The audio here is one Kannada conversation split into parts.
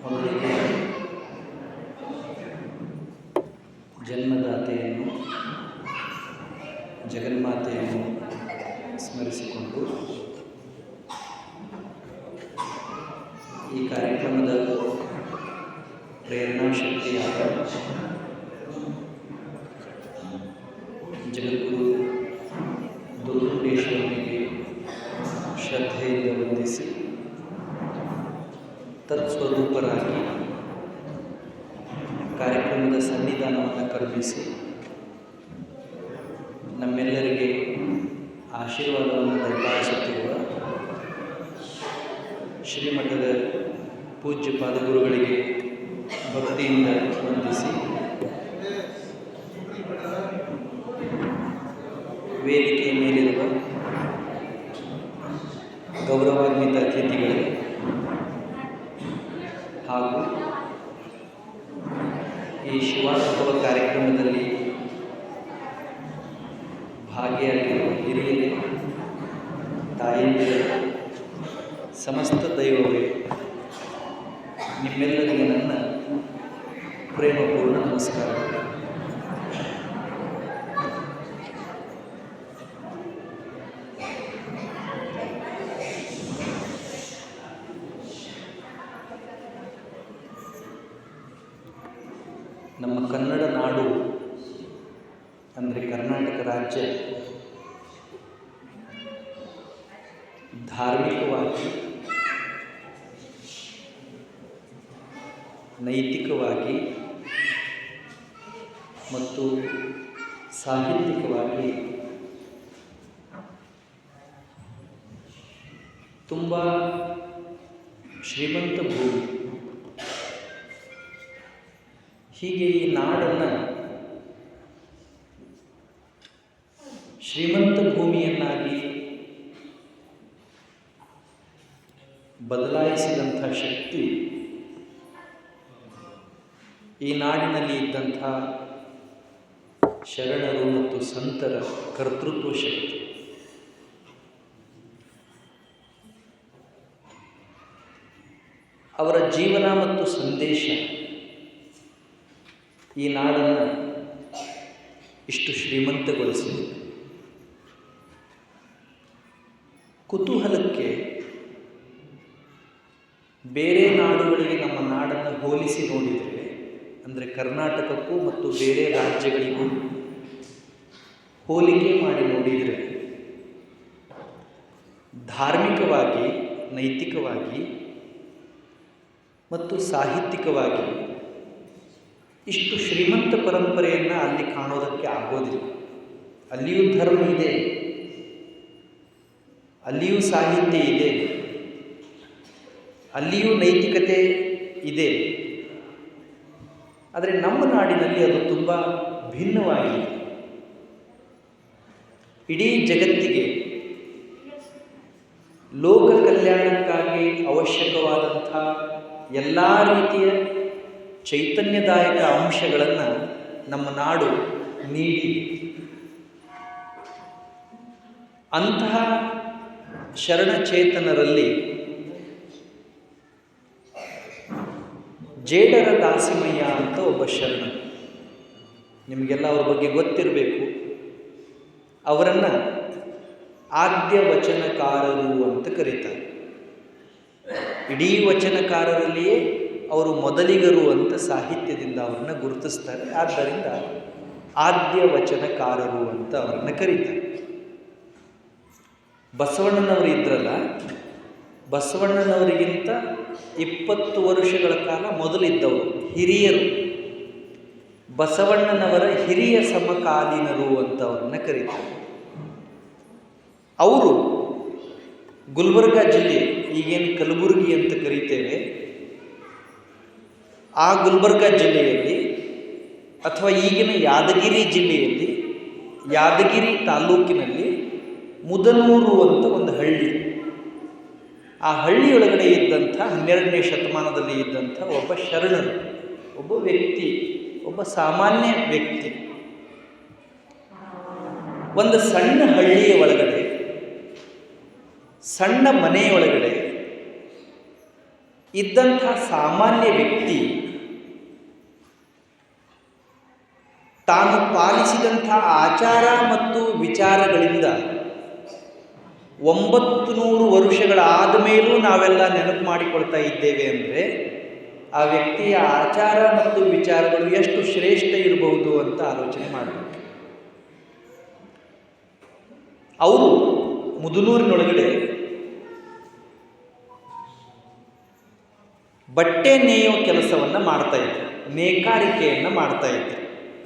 ಮೊದಲಿಗೆ ಜನ್ಮದಾತೆಯನ್ನು ಜಗನ್ಮಾತೆಯನ್ನು ಸ್ಮರಿಸಿಕೊಂಡು ಈ ಕಾರ್ಯಕ್ರಮದ ಪ್ರೇರಣಾ ಶಕ್ತಿಯಾದ ಜಗದ್ಗುರು ದುರ್ಗುಂಡೇಶ್ವರನಿಗೆ ಶ್ರದ್ಧೆಯಿಂದ ವಂದಿಸಿ ತತ್ಸ್ವರೂಪರಾಗಿ ಕಾರ್ಯಕ್ರಮದ ಸನ್ನಿಧಾನವನ್ನು ಕರುಣಿಸಿ ನಮ್ಮೆಲ್ಲರಿಗೆ ಆಶೀರ್ವಾದವನ್ನು ದಯಪಾಲಿಸುತ್ತಿರುವ ಶ್ರೀಮಠದ ಪೂಜ್ಯ ಪಾದಗುರುಗಳಿಗೆ ಭಕ್ತಿಯಿಂದ ವಂದಿಸಿ ವೇದಿಕೆಯ ಮೇಲಿರುವ ಗೌರವಾನ್ವಿತ ಅತಿಥಿಗಳೇ ಹಾಗೂ ಈ ಶಿವಾನುಭವ ಕಾರ್ಯಕ್ರಮದಲ್ಲಿ ಭಾಗಿಯಾಗಿರುವ ಹಿರಿಯರೇ, ತಾಯಂದಿರೇ, ಸಮಸ್ತ ದೈವವೇ, ನಿಮ್ಮೆಲ್ಲರಿಗೆ ನನ್ನ ಪ್ರೇಮಪೂರ್ಣ ನಮಸ್ಕಾರ. ನಮ್ಮ ಕನ್ನಡ ನಾಡು ಅಂದರೆ ಕರ್ನಾಟಕ ರಾಜ್ಯ ಧಾರ್ಮಿಕವಾಗಿ, ನೈತಿಕವಾಗಿ ಮತ್ತು ಸಾಹಿತ್ಯಿಕವಾಗಿ ತುಂಬ ಶ್ರೀಮಂತ ಭೂಮಿ. ಹೀಗೆ ಈ ನಾಡನ್ನು ಶ್ರೀಮಂತ ಭೂಮಿಯನ್ನಾಗಿ ಬದಲಾಯಿಸಿದಂಥ ಶಕ್ತಿ ಈ ನಾಡಿನಲ್ಲಿ ಇದ್ದಂಥ ಶರಣರು ಮತ್ತು ಸಂತರ ಕರ್ತೃತ್ವ ಶಕ್ತಿ. ಅವರ ಜೀವನ ಮತ್ತು ಸಂದೇಶ ಈ ನಾಡನ್ನು ಇಷ್ಟು ಶ್ರೀಮಂತಗೊಳಿಸಿದೆ. ಕುತೂಹಲಕ್ಕೆ ಬೇರೆ ನಾಡುಗಳಿಗೆ ನಮ್ಮ ನಾಡನ್ನು ಹೋಲಿಸಿ ನೋಡಿದರೆ, ಅಂದರೆ ಕರ್ನಾಟಕಕ್ಕೂ ಮತ್ತು ಬೇರೆ ರಾಜ್ಯಗಳಿಗೂ ಹೋಲಿಕೆ ಮಾಡಿ ನೋಡಿದರೆ, ಧಾರ್ಮಿಕವಾಗಿ, ನೈತಿಕವಾಗಿ ಮತ್ತು ಸಾಹಿತ್ಯಿಕವಾಗಿ ಇಷ್ಟು ಶ್ರೀಮಂತ ಪರಂಪರೆಯನ್ನು ಅಲ್ಲಿ ಕಾಣೋದಕ್ಕೆ ಆಗೋದಿಲ್ಲ. ಅಲ್ಲಿಯೂ ಧರ್ಮ ಇದೆ, ಅಲ್ಲಿಯೂ ಸಾಹಿತ್ಯ ಇದೆ, ಅಲ್ಲಿಯೂ ನೈತಿಕತೆ ಇದೆ. ಆದರೆ ನಮ್ಮ ನಾಡಿನಲ್ಲಿ ಅದು ತುಂಬ ಭಿನ್ನವಾಗಿದೆ. ಇಡೀ ಜಗತ್ತಿಗೆ ಲೋಕ ಕಲ್ಯಾಣಕ್ಕಾಗಿ ಅವಶ್ಯಕವಾದಂಥ ಎಲ್ಲ ರೀತಿಯ ಚೈತನ್ಯದಾಯಕ ಅಂಶಗಳನ್ನು ನಮ್ಮ ನಾಡು ನೀಡಿ, ಅಂತಹ ಶರಣಚೇತನರಲ್ಲಿ ಜೇಡರ ದಾಸಿಮಯ್ಯ ಅಂತ ಒಬ್ಬ ಶರಣ, ನಿಮಗೆಲ್ಲ ಅವ್ರ ಬಗ್ಗೆ ಗೊತ್ತಿರಬೇಕು. ಅವರನ್ನು ಆದ್ಯ ವಚನಕಾರರು ಅಂತ ಕರೀತಾರೆ. ಇಡೀ ವಚನಕಾರರಲ್ಲಿಯೇ ಅವರು ಮೊದಲಿಗರು ಅಂತ ಸಾಹಿತ್ಯದಿಂದ ಅವರನ್ನು ಗುರುತಿಸ್ತಾರೆ. ಆದ್ದರಿಂದ ಆದ್ಯ ವಚನಕಾರರು ಅಂತ ಅವರನ್ನು ಕರೀತಾರೆ. ಬಸವಣ್ಣನವರು ಇದ್ರಲ್ಲ, ಬಸವಣ್ಣನವರಿಗಿಂತ 20 ವರ್ಷಗಳ ಕಾಲ ಮೊದಲಿದ್ದವರು ಹಿರಿಯರು, ಬಸವಣ್ಣನವರ ಹಿರಿಯ ಸಮಕಾಲೀನರು ಅಂತ ಅವರನ್ನು ಕರೀತಾರೆ. ಅವರು ಗುಲ್ಬರ್ಗ ಜಿಲ್ಲೆ, ಈಗೇನು ಕಲಬುರಗಿ ಅಂತ ಕರೀತೇವೆ, ಆ ಗುಲ್ಬರ್ಗ ಜಿಲ್ಲೆಯಲ್ಲಿ ಅಥವಾ ಈಗಿನ ಯಾದಗಿರಿ ಜಿಲ್ಲೆಯಲ್ಲಿ, ಯಾದಗಿರಿ ತಾಲೂಕಿನಲ್ಲಿ ಮುದನೂರು ಅಂತ ಒಂದು ಹಳ್ಳಿ. ಆ ಹಳ್ಳಿಯೊಳಗಡೆ ಇದ್ದಂಥ 12ನೇ ಶತಮಾನದಲ್ಲಿ ಇದ್ದಂಥ ಒಬ್ಬ ಶರಣರು, ಒಬ್ಬ ವ್ಯಕ್ತಿ, ಒಬ್ಬ ಸಾಮಾನ್ಯ ವ್ಯಕ್ತಿ, ಒಂದು ಸಣ್ಣ ಹಳ್ಳಿಯ ಒಳಗಡೆ, ಸಣ್ಣ ಮನೆಯೊಳಗಡೆ ಇದ್ದಂಥ ಸಾಮಾನ್ಯ ವ್ಯಕ್ತಿ ತಾನು ಪಾಲಿಸಿದಂಥ ಆಚಾರ ಮತ್ತು ವಿಚಾರಗಳಿಂದ 900 ವರ್ಷಗಳಾದ ಮೇಲೂ ನಾವೆಲ್ಲ ನೆನಪು ಮಾಡಿಕೊಳ್ತಾ ಇದ್ದೇವೆ ಅಂದರೆ ಆ ವ್ಯಕ್ತಿಯ ಆಚಾರ ಮತ್ತು ವಿಚಾರಗಳು ಎಷ್ಟು ಶ್ರೇಷ್ಠ ಇರಬಹುದು ಅಂತ ಆಲೋಚನೆ ಮಾಡಬೇಕು. ಅವರು ಮುದುನೂರಿನೊಳಗಡೆ ಬಟ್ಟೆ ನೇಯೋ ಕೆಲಸವನ್ನು ಮಾಡ್ತಾ ಇದ್ರು, ನೇಕಾರಿಕೆಯನ್ನು ಮಾಡ್ತಾ ಇದ್ರು.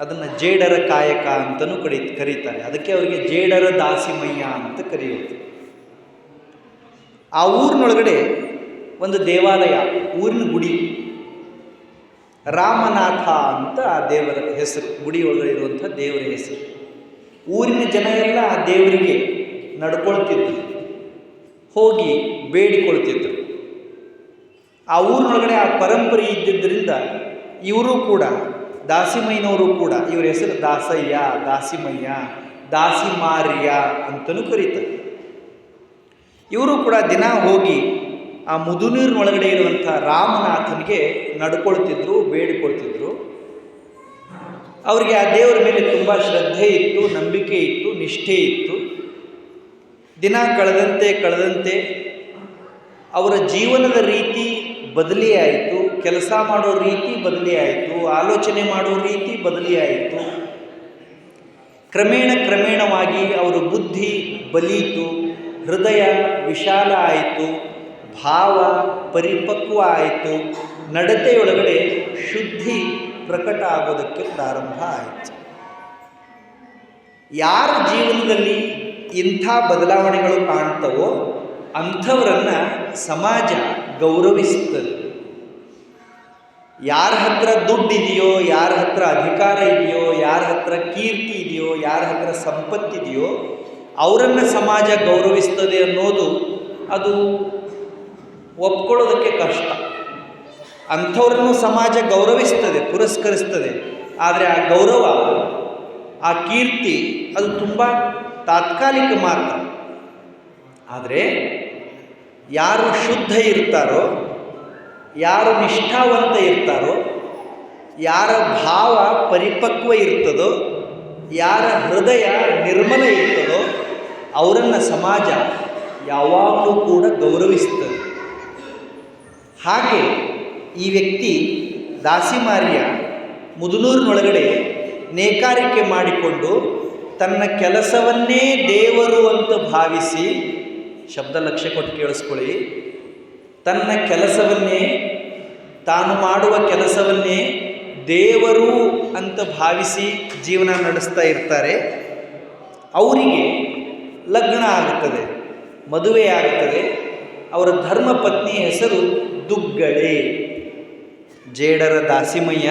ಅದನ್ನು ಜೇಡರ ಕಾಯಕ ಅಂತಲೂ ಕರೀತಾರೆ. ಅದಕ್ಕೆ ಅವರಿಗೆ ಜೇಡರ ದಾಸಿಮಯ್ಯ ಅಂತ ಕರೆಯೋದು. ಆ ಊರಿನೊಳಗಡೆ ಒಂದು ದೇವಾಲಯ, ಊರಿನ ಗುಡಿ, ರಾಮನಾಥ ಅಂತ ಆ ದೇವರ ಹೆಸರು, ಗುಡಿ ಒಳಗಡೆ ಇರುವಂಥ ದೇವರ ಹೆಸರು. ಊರಿನ ಜನ ಎಲ್ಲ ಆ ದೇವರಿಗೆ ನಡ್ಕೊಳ್ತಿದ್ರು, ಹೋಗಿ ಬೇಡಿಕೊಳ್ತಿದ್ರು. ಆ ಊರಿನೊಳಗಡೆ ಆ ಪರಂಪರೆ ಇದ್ದಿದ್ದರಿಂದ ಇವರು ಕೂಡ, ದಾಸಿಮಯ್ಯನವರು ಕೂಡ, ಇವರ ಹೆಸರು ದಾಸಯ್ಯ, ದಾಸಿಮಯ್ಯ, ದಾಸಿಮಾರ್ಯ ಅಂತಲೂ ಕರೀತಾರೆ. ಇವರು ಕೂಡ ದಿನ ಹೋಗಿ ಆ ಮುದುನೂರಿನೊಳಗಡೆ ಇರುವಂಥ ರಾಮನಾಥನಿಗೆ ನಡ್ಕೊಳ್ತಿದ್ರು, ಬೇಡಿಕೊಳ್ತಿದ್ರು. ಅವರಿಗೆ ಆ ದೇವರ ಮೇಲೆ ತುಂಬ ಶ್ರದ್ಧೆ ಇತ್ತು, ನಂಬಿಕೆ ಇತ್ತು, ನಿಷ್ಠೆ ಇತ್ತು. ದಿನ ಕಳೆದಂತೆ ಅವರ ಜೀವನದ ರೀತಿ ಬದಲಿ ಆಯಿತು, ಕೆಲಸ ಮಾಡೋ ರೀತಿ ಬದಲಿ ಆಯಿತು, ಆಲೋಚನೆ ಮಾಡೋ ರೀತಿ ಬದಲಿ ಆಯಿತು. ಕ್ರಮೇಣವಾಗಿ ಅವರ ಬುದ್ಧಿ ಬಲೀತು, ಹೃದಯ ವಿಶಾಲ ಆಯಿತು, ಭಾವ ಪರಿಪಕ್ವ ಆಯಿತು, ನಡತೆಯೊಳಗಡೆ ಶುದ್ಧಿ ಪ್ರಕಟ ಆಗೋದಕ್ಕೆ ಪ್ರಾರಂಭ ಆಯಿತು. ಯಾರ ಜೀವನದಲ್ಲಿ ಇಂಥ ಬದಲಾವಣೆಗಳು ಕಾಣ್ತವೋ ಅಂಥವರನ್ನು ಸಮಾಜ ಗೌರವಿಸುತ್ತದೆ. ಯಾರ ಹತ್ರ ದುಡ್ಡಿದೆಯೋ, ಯಾರ ಹತ್ರ ಅಧಿಕಾರ ಇದೆಯೋ, ಯಾರ ಹತ್ರ ಕೀರ್ತಿ ಇದೆಯೋ, ಯಾರ ಹತ್ರ ಸಂಪತ್ತಿದೆಯೋ ಅವರನ್ನು ಸಮಾಜ ಗೌರವಿಸ್ತದೆ ಅನ್ನೋದು ಅದು ಒಪ್ಕೊಳ್ಳೋದಕ್ಕೆ ಕಷ್ಟ. ಅಂಥವ್ರನ್ನು ಸಮಾಜ ಗೌರವಿಸ್ತದೆ, ಪುರಸ್ಕರಿಸ್ತದೆ. ಆದರೆ ಆ ಗೌರವ, ಆ ಕೀರ್ತಿ ಅದು ತುಂಬ ತಾತ್ಕಾಲಿಕ ಮಾತ್ರ. ಆದರೆ ಯಾರು ಶುದ್ಧ ಇರ್ತಾರೋ, ಯಾರು ನಿಷ್ಠಾವಂತ ಇರ್ತಾರೋ, ಯಾರ ಭಾವ ಪರಿಪಕ್ವ ಇರ್ತದೋ, ಯಾರ ಹೃದಯ ನಿರ್ಮಲ ಇರ್ತದೋ ಅವರನ್ನು ಸಮಾಜ ಯಾವಾಗಲೂ ಕೂಡ ಗೌರವಿಸ್ತದೆ. ಹಾಗೆ ಈ ವ್ಯಕ್ತಿ ದಾಸಿಮಾರ್ಯ ಮುದುನೂರಿನೊಳಗಡೆ ನೇಕಾರಿಕೆ ಮಾಡಿಕೊಂಡು ತನ್ನ ಕೆಲಸವನ್ನೇ ದೇವರು ಅಂತ ಭಾವಿಸಿ, ಶಬ್ದ ಲಕ್ಷ್ಯ ಕೊಟ್ಟು ಕೇಳಿಸ್ಕೊಳ್ಳಿ, ತನ್ನ ಕೆಲಸವನ್ನೇ, ತಾನು ಮಾಡುವ ಕೆಲಸವನ್ನೇ ದೇವರು ಅಂತ ಭಾವಿಸಿ ಜೀವನ ನಡೆಸ್ತಾ ಇರ್ತಾರೆ. ಅವರಿಗೆ ಲಗ್ನ ಆಗುತ್ತದೆ, ಮದುವೆ ಆಗುತ್ತದೆ. ಅವರ ಧರ್ಮಪತ್ನಿ ಹೆಸರು ದುಗ್ಗಳೆ. ಜೇಡರ ದಾಸಿಮಯ್ಯ,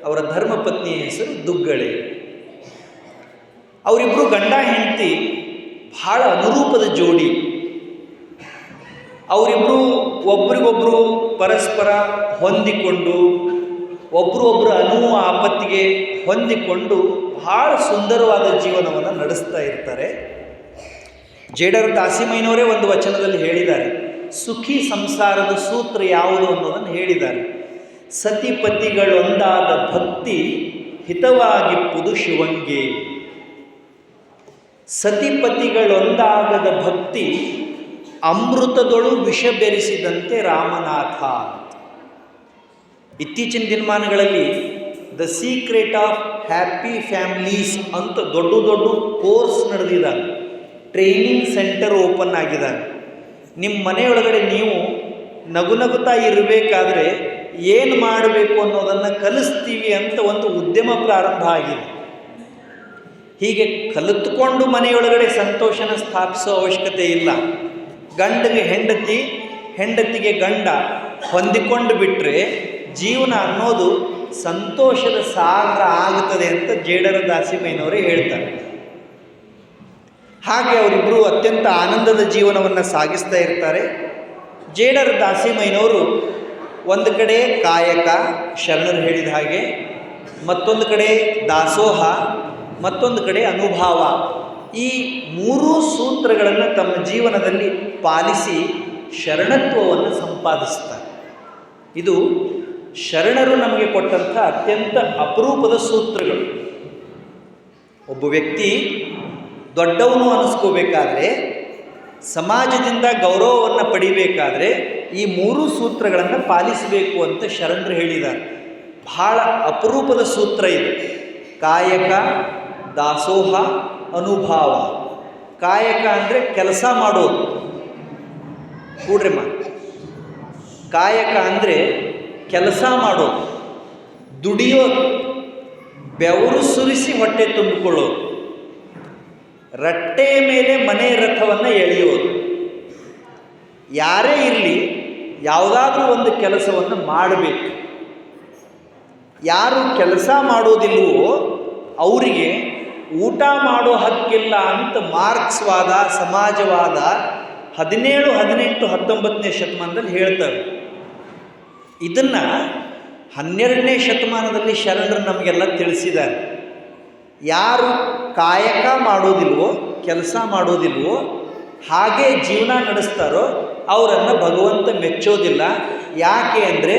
ಅವರ ಧರ್ಮಪತ್ನಿಯ ಹೆಸರು ದುಗ್ಗಳೆ. ಅವರಿಬ್ಬರು ಗಂಡ ಹೆಂಡತಿ ಬಹಳ ಅನುರೂಪದ ಜೋಡಿ. ಅವರಿಬ್ಬರು ಒಬ್ರಿಗೊಬ್ಬರು ಪರಸ್ಪರ ಹೊಂದಿಕೊಂಡು, ಒಬ್ಬರೊಬ್ಬರು ಅನುವು ಆಪತ್ತಿಗೆ ಹೊಂದಿಕೊಂಡು ಬಹಳ ಸುಂದರವಾದ ಜೀವನವನ್ನು ನಡೆಸ್ತಾ ಇರ್ತಾರೆ. ಜೇಡರ ದಾಸಿಮಯ್ಯನವರೇ ಒಂದು ವಚನದಲ್ಲಿ ಹೇಳಿದ್ದಾರೆ, ಸುಖಿ ಸಂಸಾರದ ಸೂತ್ರ ಯಾವುದು ಅನ್ನೋದನ್ನು ಹೇಳಿದ್ದಾರೆ. ಸತಿಪತಿಗಳೊಂದಾದ ಭಕ್ತಿ ಹಿತವಾಗಿಪ್ಪುದು ಶಿವಂಗೆ. ಸತಿಪತಿಗಳೊಂದಾಗದ ಭಕ್ತಿ ಅಮೃತದೊಳು ವಿಷ ಬೆರೆಸಿದಂತೆ ರಾಮನಾಥ. ಇತ್ತೀಚಿನ ದಿನಮಾನಗಳಲ್ಲಿ the secret of happy families ಅಂತ ದೊಡ್ಡ ಕೋರ್ಸ್ ನಡೆದಿದ್ದಾರೆ, ಟ್ರೈನಿಂಗ್ ಸೆಂಟರ್ ಓಪನ್ ಆಗಿದ್ದಾರೆ. ನಿಮ್ಮ ಮನೆಯೊಳಗಡೆ ನೀವು ನಗುತ್ತಾ ಇರಬೇಕಾದ್ರೆ ಏನು ಮಾಡಬೇಕು ಅನ್ನೋದನ್ನು ಕಲಿಸ್ತೀವಿ ಅಂತ ಒಂದು ಉದ್ಯಮ ಪ್ರಾರಂಭ ಆಗಿದೆ. ಹೀಗೆ ಕಲಿತುಕೊಂಡು ಮನೆಯೊಳಗಡೆ ಸಂತೋಷನ ಸ್ಥಾಪಿಸೋ ಅವಶ್ಯಕತೆ ಇಲ್ಲ. ಗಂಡಿಗೆ ಹೆಂಡತಿ, ಹೆಂಡತಿಗೆ ಗಂಡ ಹೊಂದಿಕೊಂಡು ಬಿಟ್ಟರೆ ಜೀವನ ಅನ್ನೋದು ಸಂತೋಷದ ಸಾಗರ ಆಗುತ್ತದೆ ಅಂತ ಜೇಡರ ದಾಸಿಮಯ್ಯನವರೇ ಹೇಳ್ತಾರೆ. ಹಾಗೆ ಅವರಿಬ್ಬರು ಅತ್ಯಂತ ಆನಂದದ ಜೀವನವನ್ನು ಸಾಗಿಸ್ತಾ ಇರ್ತಾರೆ. ಜೇಡರ ದಾಸಿಮಯ್ಯನವರು ಒಂದು ಕಡೆ ಕಾಯಕ, ಶರಣರು ಹೇಳಿದ ಹಾಗೆ, ಮತ್ತೊಂದು ಕಡೆ ದಾಸೋಹ, ಮತ್ತೊಂದು ಕಡೆ ಅನುಭಾವ. ಈ ಮೂರೂ ಸೂತ್ರಗಳನ್ನು ತಮ್ಮ ಜೀವನದಲ್ಲಿ ಪಾಲಿಸಿ ಶರಣತ್ವವನ್ನು ಸಂಪಾದಿಸ್ತಾರೆ. ಇದು ಶರಣರು ನಮಗೆ ಕೊಟ್ಟಂಥ ಅತ್ಯಂತ ಅಪರೂಪದ ಸೂತ್ರಗಳು. ಒಬ್ಬ ವ್ಯಕ್ತಿ ದೊಡ್ಡವನು ಅನ್ನಿಸ್ಕೋಬೇಕಾದ್ರೆ, ಸಮಾಜದಿಂದ ಗೌರವವನ್ನು ಪಡಿಬೇಕಾದ್ರೆ ಈ 3 ಸೂತ್ರಗಳನ್ನು ಪಾಲಿಸಬೇಕು ಅಂತ ಶರಣರು ಹೇಳಿದ್ದಾರೆ. ಬಹಳ ಅಪರೂಪದ ಸೂತ್ರ ಇದು. ಕಾಯಕ, ದಾಸೋಹ, ಅನುಭಾವ. ಕಾಯಕ ಅಂದರೆ ಕೆಲಸ ಮಾಡೋದು. ಕೂಡ್ರಮ್ಮ, ಕಾಯಕ ಅಂದರೆ ಕೆಲಸ ಮಾಡೋದು, ದುಡಿಯೋದು, ಬೆವರು ಸುರಿಸಿ ಹೊಟ್ಟೆ ತುಂಬಿಕೊಳ್ಳೋದು, ರಟ್ಟೆ ಮೇಲೆ ಮನೆ ರಥವನ್ನು ಎಳೆಯೋದು. ಯಾರೇ ಇರಲಿ, ಯಾವುದಾದ್ರೂ ಒಂದು ಕೆಲಸವನ್ನು ಮಾಡಬೇಕು. ಯಾರು ಕೆಲಸ ಮಾಡೋದಿಲ್ವೋ ಅವರಿಗೆ ಊಟ ಮಾಡೋ ಹಕ್ಕಿಲ್ಲ ಅಂತ ಮಾರ್ಕ್ಸ್ವಾದ, ಸಮಾಜವಾದ 17, 18, 19ನೇ ಶತಮಾನದಲ್ಲಿ ಹೇಳ್ತಾರೆ. ಇದನ್ನು 12ನೇ ಶತಮಾನದಲ್ಲಿ ಶರಣರು ನಮಗೆಲ್ಲ ತಿಳಿಸಿದ್ದಾರೆ. ಯಾರು ಕಾಯಕ ಮಾಡೋದಿಲ್ವೋ, ಕೆಲಸ ಮಾಡೋದಿಲ್ವೋ, ಹಾಗೆ ಜೀವನ ನಡೆಸ್ತಾರೋ ಅವರನ್ನು ಭಗವಂತ ಮೆಚ್ಚೋದಿಲ್ಲ. ಯಾಕೆ ಅಂದರೆ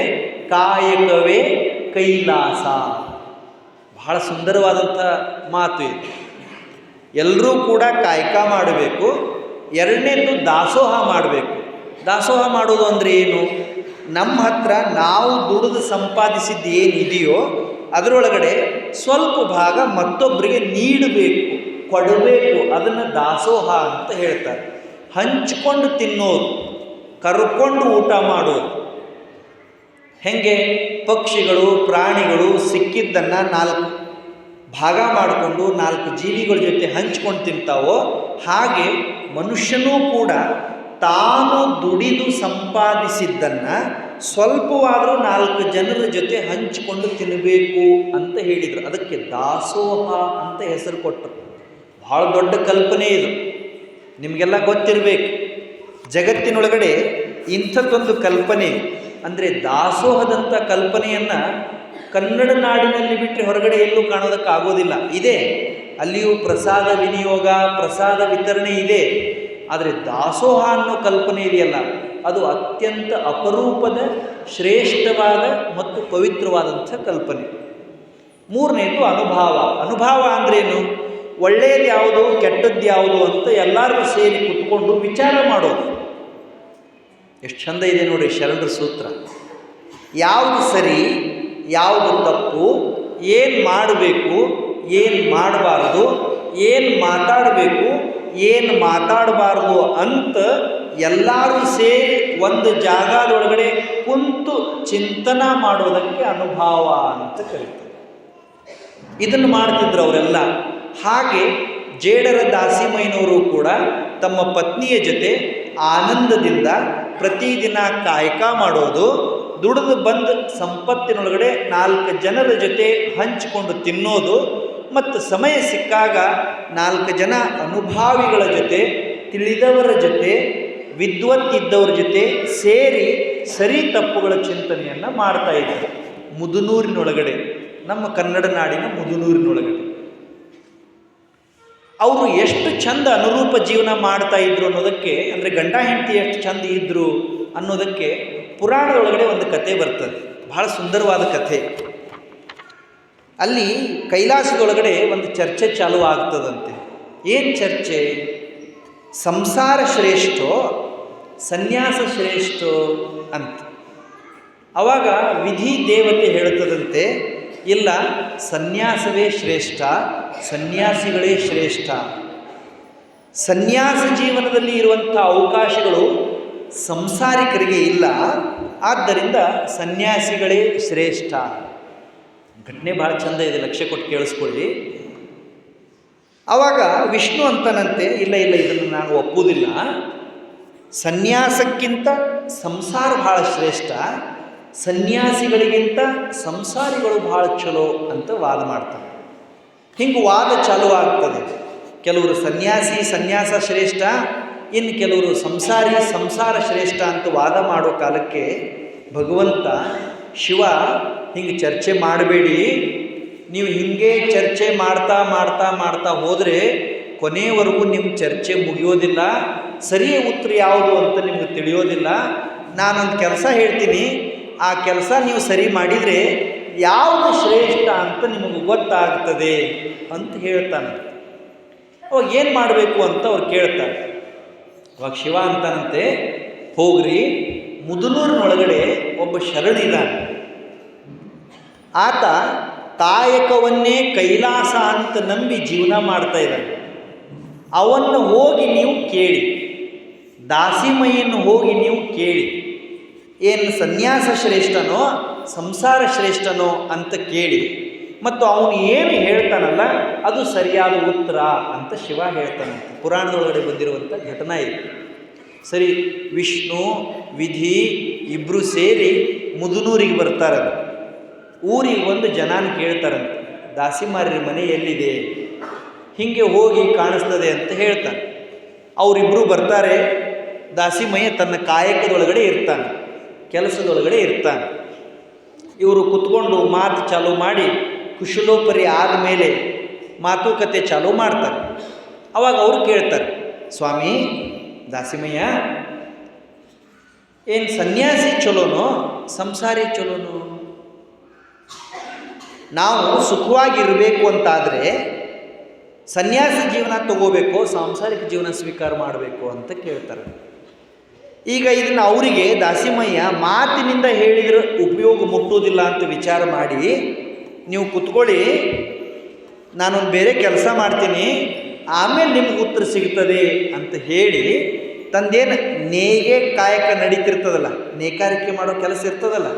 ಕಾಯಕವೇ ಕೈಲಾಸ. ಬಹಳ ಸುಂದರವಾದಂಥ ಮಾತು ಇದು. ಎಲ್ಲರೂ ಕೂಡ ಕಾಯಕ ಮಾಡಬೇಕು. ಎರಡನೇದು ದಾಸೋಹ ಮಾಡಬೇಕು. ದಾಸೋಹ ಮಾಡೋದು ಅಂದರೆ ಏನು? ನಮ್ಮ ಹತ್ರ ನಾವು ದುಡಿದು ಸಂಪಾದಿಸಿದ್ದು ಏನಿದೆಯೋ ಅದರೊಳಗಡೆ ಸ್ವಲ್ಪ ಭಾಗ ಮತ್ತೊಬ್ಬರಿಗೆ ನೀಡಬೇಕು, ಕೊಡಬೇಕು. ಅದನ್ನು ದಾಸೋಹ ಅಂತ ಹೇಳ್ತಾರೆ. ಹಂಚಿಕೊಂಡು ತಿನ್ನೋದು, ಕರ್ಕೊಂಡು ಊಟ ಮಾಡೋದು. ಹೇಗೆ ಪಕ್ಷಿಗಳು, ಪ್ರಾಣಿಗಳು ಸಿಕ್ಕಿದ್ದನ್ನು 4 ಭಾಗ ಮಾಡಿಕೊಂಡು 4 ಜೀವಿಗಳ ಜೊತೆ ಹಂಚ್ಕೊಂಡು ತಿಂತಾವೋ, ಹಾಗೆ ಮನುಷ್ಯನೂ ಕೂಡ ತಾನು ದುಡಿದು ಸಂಪಾದಿಸಿದ್ದನ್ನು ಸ್ವಲ್ಪವಾದರೂ 4 ಜನರ ಜೊತೆ ಹಂಚಿಕೊಂಡು ತಿನ್ನಬೇಕು ಅಂತ ಹೇಳಿದರು. ಅದಕ್ಕೆ ದಾಸೋಹ ಅಂತ ಹೆಸರು ಕೊಟ್ಟರು. ಭಾಳ ದೊಡ್ಡ ಕಲ್ಪನೆ ಇದು, ನಿಮಗೆಲ್ಲ ಗೊತ್ತಿರಬೇಕು. ಜಗತ್ತಿನೊಳಗಡೆ ಇಂಥದ್ದೊಂದು ಕಲ್ಪನೆ ಅಂದರೆ ದಾಸೋಹದಂಥ ಕಲ್ಪನೆಯನ್ನು ಕನ್ನಡ ನಾಡಿನಲ್ಲಿ ಬಿಟ್ಟರೆ ಹೊರಗಡೆ ಎಲ್ಲೂ ಕಾಣೋದಕ್ಕಾಗೋದಿಲ್ಲ. ಇದೆ, ಅಲ್ಲಿಯೂ ಪ್ರಸಾದ ವಿನಿಯೋಗ, ಪ್ರಸಾದ ವಿತರಣೆ ಇದೆ. ಆದರೆ ದಾಸೋಹ ಅನ್ನೋ ಕಲ್ಪನೆ ಇದೆಯಲ್ಲ, ಅದು ಅತ್ಯಂತ ಅಪರೂಪದ, ಶ್ರೇಷ್ಠವಾದ ಮತ್ತು ಪವಿತ್ರವಾದಂಥ ಕಲ್ಪನೆ. ಮೂರನೇದು ಅನುಭಾವ. ಅನುಭಾವ ಅಂದ್ರೇನು? ಒಳ್ಳೆಯದು ಯಾವುದು, ಕೆಟ್ಟದ್ದು ಯಾವುದು ಅಂತ ಎಲ್ಲರೂ ಸೇರಿ ಕುತ್ಕೊಂಡು ವಿಚಾರ ಮಾಡೋದು. ಎಷ್ಟು ಚಂದ ಇದೆ ನೋಡಿ ಶರಣರ ಸೂತ್ರ. ಯಾವುದು ಸರಿ, ಯಾವುದು ತಪ್ಪು, ಏನು ಮಾಡಬೇಕು, ಏನು ಮಾಡಬಾರ್ದು, ಏನು ಮಾತಾಡಬೇಕು, ಏನು ಮಾತಾಡಬಾರ್ದು ಅಂತ ಎಲ್ಲರೂ ಸೇರಿ ಒಂದು ಜಾಗದೊಳಗಡೆ ಕುಂತು ಚಿಂತನ ಮಾಡೋದಕ್ಕೆ ಅನುಭಾವ ಅಂತ ಕರೀತಾರೆ. ಇದನ್ನು ಮಾಡ್ತಿದ್ರು ಅವರೆಲ್ಲ. ಹಾಗೆ ಜೇಡರ ದಾಸಿಮಯ್ಯನವರು ಕೂಡ ತಮ್ಮ ಪತ್ನಿಯ ಜೊತೆ ಆನಂದದಿಂದ ಪ್ರತಿದಿನ ಕಾಯಕ ಮಾಡೋದು, ದುಡಿದು ಬಂದ ಸಂಪತ್ತಿನೊಳಗಡೆ 4 ಜನರ ಜೊತೆ ಹಂಚಿಕೊಂಡು ತಿನ್ನೋದು, ಮತ್ತು ಸಮಯ ಸಿಕ್ಕಾಗ 4 ಜನ ಅನುಭಾವಿಗಳ ಜೊತೆ, ತಿಳಿದವರ ಜೊತೆ, ವಿದ್ವತ್ತಿದ್ದವರ ಜೊತೆ ಸೇರಿ ಸರಿ ತಪ್ಪುಗಳ ಚಿಂತನೆಯನ್ನು ಮಾಡ್ತಾ ಇದ್ದಾರೆ. ಮುದುನೂರಿನೊಳಗಡೆ, ನಮ್ಮ ಕನ್ನಡ ನಾಡಿನ ಮುದುನೂರಿನೊಳಗಡೆ ಅವರು ಎಷ್ಟು ಚಂದ ಅನುರೂಪ ಜೀವನ ಮಾಡ್ತಾ ಇದ್ರು ಅನ್ನೋದಕ್ಕೆ, ಅಂದರೆ ಗಂಡ ಹೆಂಡತಿ ಎಷ್ಟು ಚಂದ ಇದ್ದರು ಅನ್ನೋದಕ್ಕೆ ಪುರಾಣದೊಳಗಡೆ ಒಂದು ಕತೆ ಬರ್ತದೆ. ಬಹಳ ಸುಂದರವಾದ ಕಥೆ. ಅಲ್ಲಿ ಕೈಲಾಸದೊಳಗಡೆ ಒಂದು ಚರ್ಚೆ ಚಾಲು ಆಗ್ತದಂತೆ. ಏನು ಚರ್ಚೆ? ಸಂಸಾರ ಶ್ರೇಷ್ಠೋ, ಸನ್ಯಾಸ ಶ್ರೇಷ್ಠೋ ಅಂತ. ಆವಾಗ ವಿಧಿ ದೇವತೆ ಹೇಳ್ತದಂತೆ, ಇಲ್ಲ, ಸನ್ಯಾಸವೇ ಶ್ರೇಷ್ಠ, ಸನ್ಯಾಸಿಗಳೇ ಶ್ರೇಷ್ಠ. ಸನ್ಯಾಸ ಜೀವನದಲ್ಲಿ ಇರುವಂಥ ಅವಕಾಶಗಳು ಸಂಸಾರಿಕರಿಗೆ ಇಲ್ಲ, ಆದ್ದರಿಂದ ಸನ್ಯಾಸಿಗಳೇ ಶ್ರೇಷ್ಠ. ಘಟನೆ ಭಾಳ ಚಂದ ಇದೆ, ಲಕ್ಷ್ಯ ಕೊಟ್ಟು ಕೇಳಿಸ್ಕೊಳ್ಳಿ. ಆವಾಗ ವಿಷ್ಣು ಅಂತನಂತೆ, ಇಲ್ಲ ಇಲ್ಲ, ಇದನ್ನು ನಾನು ಒಪ್ಪುವುದಿಲ್ಲ, ಸನ್ಯಾಸಕ್ಕಿಂತ ಸಂಸಾರ ಭಾಳ ಶ್ರೇಷ್ಠ, ಸನ್ಯಾಸಿಗಳಿಗಿಂತ ಸಂಸಾರಿಗಳು ಭಾಳ ಚಲೋ ಅಂತ ವಾದ ಮಾಡ್ತಾರೆ. ಹಿಂಗೆ ವಾದ ಚಾಲು ಆಗ್ತದೆ. ಕೆಲವರು ಸನ್ಯಾಸ ಶ್ರೇಷ್ಠ, ಇನ್ನು ಕೆಲವರು ಸಂಸಾರ ಶ್ರೇಷ್ಠ ಅಂತ ವಾದ ಮಾಡೋ ಕಾಲಕ್ಕೆ ಭಗವಂತ ಶಿವ ಹಿಂಗೆ ಚರ್ಚೆ ಮಾಡಬೇಡಿ, ನೀವು ಹಿಂಗೆ ಚರ್ಚೆ ಮಾಡ್ತಾ ಮಾಡ್ತಾ ಮಾಡ್ತಾ ಹೋದರೆ ಕೊನೆಯವರೆಗೂ ನಿಮ್ಮ ಚರ್ಚೆ ಮುಗಿಯೋದಿಲ್ಲ, ಸರಿಯ ಉತ್ತರ ಯಾವುದು ಅಂತ ನಿಮಗೆ ತಿಳಿಯೋದಿಲ್ಲ. ನಾನೊಂದು ಕೆಲಸ ಹೇಳ್ತೀನಿ, ಆ ಕೆಲಸ ನೀವು ಸರಿ ಮಾಡಿದರೆ ಯಾವುದು ಶ್ರೇಷ್ಠ ಅಂತ ನಿಮಗೆ ಗೊತ್ತಾಗ್ತದೆ ಅಂತ ಹೇಳ್ತಾನೆ. ಅವಾಗ ಏನು ಮಾಡಬೇಕು ಅಂತ ಅವ್ರು ಕೇಳ್ತಾರೆ. ಅವಾಗ ಶಿವ ಅಂತಾನಂತೆ, ಹೋಗ್ರಿ, ಮುದುನೂರಿನೊಳಗಡೆ ಒಬ್ಬ ಶರಣಿದ್ದಾನೆ. ಆತ ಕಾಯಕವನ್ನೇ ಕೈಲಾಸ ಅಂತ ನಂಬಿ ಜೀವನ ಮಾಡ್ತಾ ಇದ್ದಾನೆ. ಅವನ್ನು ಹೋಗಿ ನೀವು ಕೇಳಿ, ದಾಸಿಮಯ್ಯನ್ನು ಹೋಗಿ ನೀವು ಕೇಳಿ, ಏನು ಸನ್ಯಾಸ ಶ್ರೇಷ್ಠನೋ ಸಂಸಾರ ಶ್ರೇಷ್ಠನೋ ಅಂತ ಕೇಳಿ, ಮತ್ತು ಅವನು ಏನು ಹೇಳ್ತಾನಲ್ಲ ಅದು ಸರಿಯಾದ ಉತ್ತರ ಅಂತ ಶಿವ ಹೇಳ್ತಾನಂತೆ. ಪುರಾಣದೊಳಗಡೆ ಬಂದಿರುವಂಥ ಘಟನಾ ಇದು. ಸರಿ, ವಿಷ್ಣು ವಿಧಿ ಇಬ್ಬರು ಸೇರಿ ಮುದುನೂರಿಗೆ ಬರ್ತಾರಂತೆ. ಊರಿಗೆ ಒಂದು ಜನಾನ ಕೇಳ್ತಾರಂತೆ, ದಾಸಿಮಾರ್ಯ ಮನೆ ಎಲ್ಲಿದೆ, ಹೀಗೆ ಹೋಗಿ ಕಾಣಿಸ್ತದೆ ಅಂತ ಹೇಳ್ತಾನೆ. ಅವರಿಬ್ಬರು ಬರ್ತಾರೆ. ದಾಸಿಮಯ್ಯ ತನ್ನ ಕಾಯಕದೊಳಗಡೆ ಇರ್ತಾನೆ, ಕೆಲಸದೊಳಗಡೆ ಇರ್ತಾನೆ. ಇವರು ಕುತ್ಕೊಂಡು ಮಾತು ಚಾಲೂ ಮಾಡಿ ಕುಶಲೋಪರಿ ಆದಮೇಲೆ ಮಾತುಕತೆ ಚಾಲೂ ಮಾಡ್ತಾರೆ. ಅವಾಗ ಅವರು ಕೇಳ್ತಾರೆ, ಸ್ವಾಮಿ ದಾಸಿಮಯ್ಯ, ಏನು ಸನ್ಯಾಸಿ ಚಲೋನೋ ಸಂಸಾರಿ ಚಲೋನೋ? ನಾವು ಸುಖವಾಗಿರಬೇಕು ಅಂತಾದರೆ ಸನ್ಯಾಸಿ ಜೀವನ ತಗೋಬೇಕು, ಸಾಂಸಾರಿಕ ಜೀವನ ಸ್ವೀಕಾರ ಮಾಡಬೇಕು ಅಂತ ಕೇಳ್ತಾರೆ. ಈಗ ಇದನ್ನು ಅವರಿಗೆ ದಾಸಿಮಯ್ಯ ಮಾತಿನಿಂದ ಹೇಳಿದರೆ ಉಪಯೋಗ ಮುಟ್ಟುವುದಿಲ್ಲ ಅಂತ ವಿಚಾರ ಮಾಡಿ, ನೀವು ಕುತ್ಕೊಳ್ಳಿ, ನಾನೊಂದು ಬೇರೆ ಕೆಲಸ ಮಾಡ್ತೀನಿ, ಆಮೇಲೆ ನಿಮ್ಗೆ ಉತ್ತರ ಸಿಗ್ತದೆ ಅಂತ ಹೇಳಿ ತಂದೇನು ನೇಯ್ಗೆ ಕಾಯಕ ನಡೀತಿರ್ತದಲ್ಲ, ನೇಕಾರಿಕೆ ಮಾಡೋ ಕೆಲಸ ಇರ್ತದಲ್ಲ,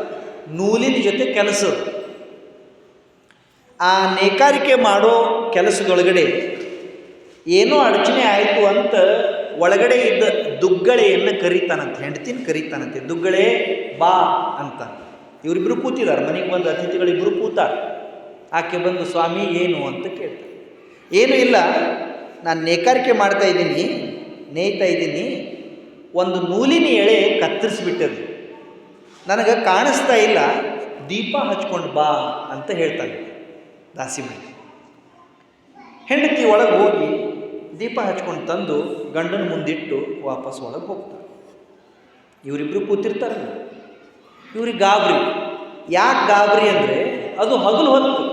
ನೂಲಿನ ಜೊತೆ ಕೆಲಸ, ಆ ನೇಕಾರಿಕೆ ಮಾಡೋ ಕೆಲಸದೊಳಗಡೆ ಏನೋ ಅಡಚಣೆ ಆಯಿತು ಅಂತ ಒಳಗಡೆ ಇದ್ದ ದುಗ್ಗಳೆಯನ್ನು ಕರೀತಾನಂತೆ, ಹೆಂಡತಿನ ಕರೀತಾನಂತೆ, ದುಗ್ಗಳೆ ಬಾ ಅಂತ. ಇವರಿಬ್ಬರು ಕೂತಿದ್ದಾರೆ, ಮನೆಗೆ ಬಂದು ಅತಿಥಿಗಳಿಬ್ಬರು ಕೂತಾರೆ. ಆಕೆ ಬಂದು, ಸ್ವಾಮಿ ಏನು ಅಂತ ಕೇಳ್ತಾರೆ. ಏನೂ ಇಲ್ಲ, ನಾನು ನೇಕಾರಿಕೆ ಮಾಡ್ತಾ ಇದ್ದೀನಿ, ನೇಯ್ತಾ ಇದ್ದೀನಿ, ಒಂದು ನೂಲಿನ ಎಳೆ ಕತ್ತರಿಸ್ಬಿಟ್ಟದು, ನನಗೆ ಕಾಣಿಸ್ತಾ ಇಲ್ಲ, ದೀಪ ಹಚ್ಕೊಂಡು ಬಾ ಅಂತ ಹೇಳ್ತಾನೆ ದಾಸಿಮಯ್ಯ. ಹೆಂಡತಿ ಒಳಗೆ ಹೋಗಿ ದೀಪ ಹಚ್ಕೊಂಡು ತಂದು ಗಂಡನ ಮುಂದಿಟ್ಟು ವಾಪಸ್ ಒಳಗೆ ಹೋಗ್ತಾರೆ. ಇವರಿಬ್ಬರು ಕೂತಿರ್ತಾರೆ. ಇವ್ರಿಗೆ ಗಾಬರಿ. ಯಾಕೆ ಗಾಬರಿ ಅಂದರೆ ಅದು ಹಗಲು ಹೊತ್ತು,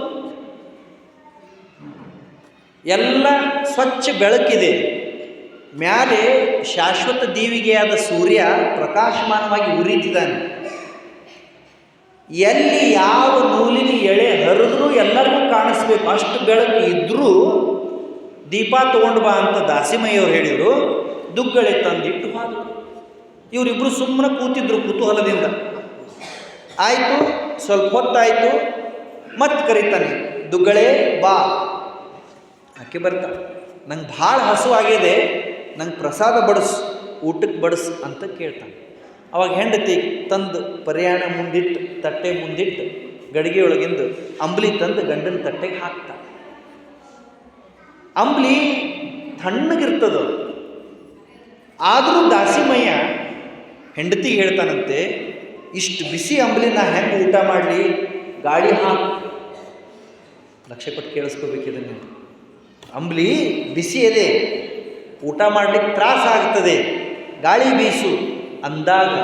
ಎಲ್ಲ ಸ್ವಚ್ಛ ಬೆಳಕಿದೆ, ಮ್ಯಾಲೆ ಶಾಶ್ವತ ದೀವಿಗೆಯಾದ ಸೂರ್ಯ ಪ್ರಕಾಶಮಾನವಾಗಿ ಉರಿತಿದ್ದಾನೆ. ಎಲ್ಲಿ ಯಾವ ನೂಲಿನ ಎಳೆ ಹರಿದ್ರೂ ಎಲ್ಲರಿಗೂ ಕಾಣಿಸ್ಬೇಕು, ಅಷ್ಟು ಬೆಳಕು ಇದ್ದರೂ ದೀಪ ತೊಗೊಂಡು ಬಾ ಅಂತ ದಾಸಿಮಯ್ಯವ್ರು ಹೇಳಿದರು. ದುಗ್ಗಳೆ ತಂದಿಟ್ಟು ಹೋದರು. ಇವರಿಬ್ಬರು ಸುಮ್ಮನೆ ಕೂತಿದ್ರು ಕುತೂಹಲದಿಂದ. ಆಯಿತು, ಸ್ವಲ್ಪ ಹೊತ್ತಾಯಿತು, ಮತ್ತೆ ಕರೀತಾನೆ, ದುಗ್ಗಳೆ ಬಾ. ಆಕೆ ಬರ್ತಾಳೆ, ನಂಗೆ ಭಾಳ ಹಸುವಾಗಿದೆ, ನಂಗೆ ಪ್ರಸಾದ ಬಡಿಸು, ಊಟಕ್ಕೆ ಬಡಿಸು ಅಂತ ಕೇಳ್ತಾನೆ. ಅವಾಗ ಹೆಂಡತಿ ತಂದು ಪರ್ಯಾಣ ಮುಂದಿಟ್ಟು, ತಟ್ಟೆ ಮುಂದಿಟ್ಟು, ಗಡಿಗೆಯೊಳಗಿಂದು ಅಂಬ್ಲಿ ತಂದು ಗಂಡನ ತಟ್ಟೆಗೆ ಹಾಕ್ತಾಳೆ. ಅಂಬ್ಲಿ ತಣ್ಣಗಿರ್ತದ. ಆದರೂ ದಾಸಿಮಯ್ಯ ಹೆಂಡತಿಗೆ ಹೇಳ್ತಾನಂತೆ, ಇಷ್ಟು ಬಿಸಿ ಅಂಬ್ಲಿ ನಾ ಹೆಂಗೆ ಊಟ ಮಾಡಲಿ, ಗಾಳಿ ಹಾಕು. ಲಕ್ಷ್ಯ ಕೊಟ್ಟು ಕೇಳಿಸ್ಕೋಬೇಕಿದನ್ನು. ಅಂಬ್ಲಿ ಬಿಸಿ ಇದೆ, ಊಟ ಮಾಡಲಿಕ್ಕೆ ತ್ರಾಸ ಆಗ್ತದೆ, ಗಾಳಿ ಬೀಸು ಅಂದಾಗ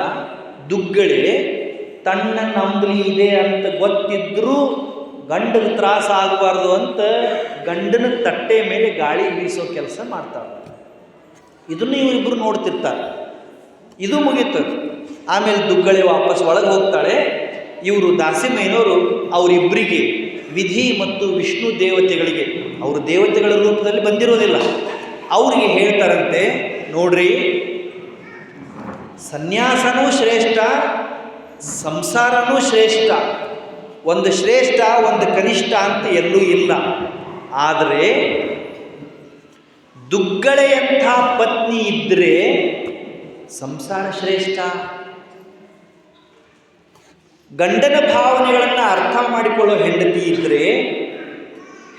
ದುಗ್ಗಳೆ ತಣ್ಣನ ಅಂಬ್ಲಿ ಇದೆ ಅಂತ ಗೊತ್ತಿದ್ರೂ ಗಂಡಗೆ ತ್ರಾಸ ಆಗಬಾರ್ದು ಅಂತ ಗಂಡನ ತಟ್ಟೆ ಮೇಲೆ ಗಾಳಿ ಬೀಸೋ ಕೆಲಸ ಮಾಡ್ತಾಳೆ. ಇದನ್ನು ಇವರಿಬ್ಬರು ನೋಡ್ತಿರ್ತಾರೆ. ಇದು ಮುಗೀತು. ಆಮೇಲೆ ದುಗ್ಗಳೆ ವಾಪಸ್ ಒಳಗೆ ಹೋಗ್ತಾಳೆ. ಇವರು ದಾಸಿಮಯ್ಯನವರು ಅವರಿಬ್ಬರಿಗೆ, ವಿಧಿ ಮತ್ತು ವಿಷ್ಣು ದೇವತೆಗಳಿಗೆ, ಅವರು ದೇವತೆಗಳ ರೂಪದಲ್ಲಿ ಬಂದಿರೋದಿಲ್ಲ, ಅವರಿಗೆ ಹೇಳ್ತಾರಂತೆ, ನೋಡ್ರಿ, ಸನ್ಯಾಸನೂ ಶ್ರೇಷ್ಠ, ಸಂಸಾರನೂ ಶ್ರೇಷ್ಠ, ಒಂದು ಶ್ರೇಷ್ಠ ಒಂದು ಕನಿಷ್ಠ ಅಂತ ಎಲ್ಲೂ ಇಲ್ಲ. ಆದರೆ ದುಗ್ಗಳೆಯಂಥ ಪತ್ನಿ ಇದ್ದರೆ ಸಂಸಾರ ಶ್ರೇಷ್ಠ. ಗಂಡನ ಭಾವನೆಗಳನ್ನು ಅರ್ಥ ಮಾಡಿಕೊಳ್ಳೋ ಹೆಂಡತಿ ಇದ್ದರೆ,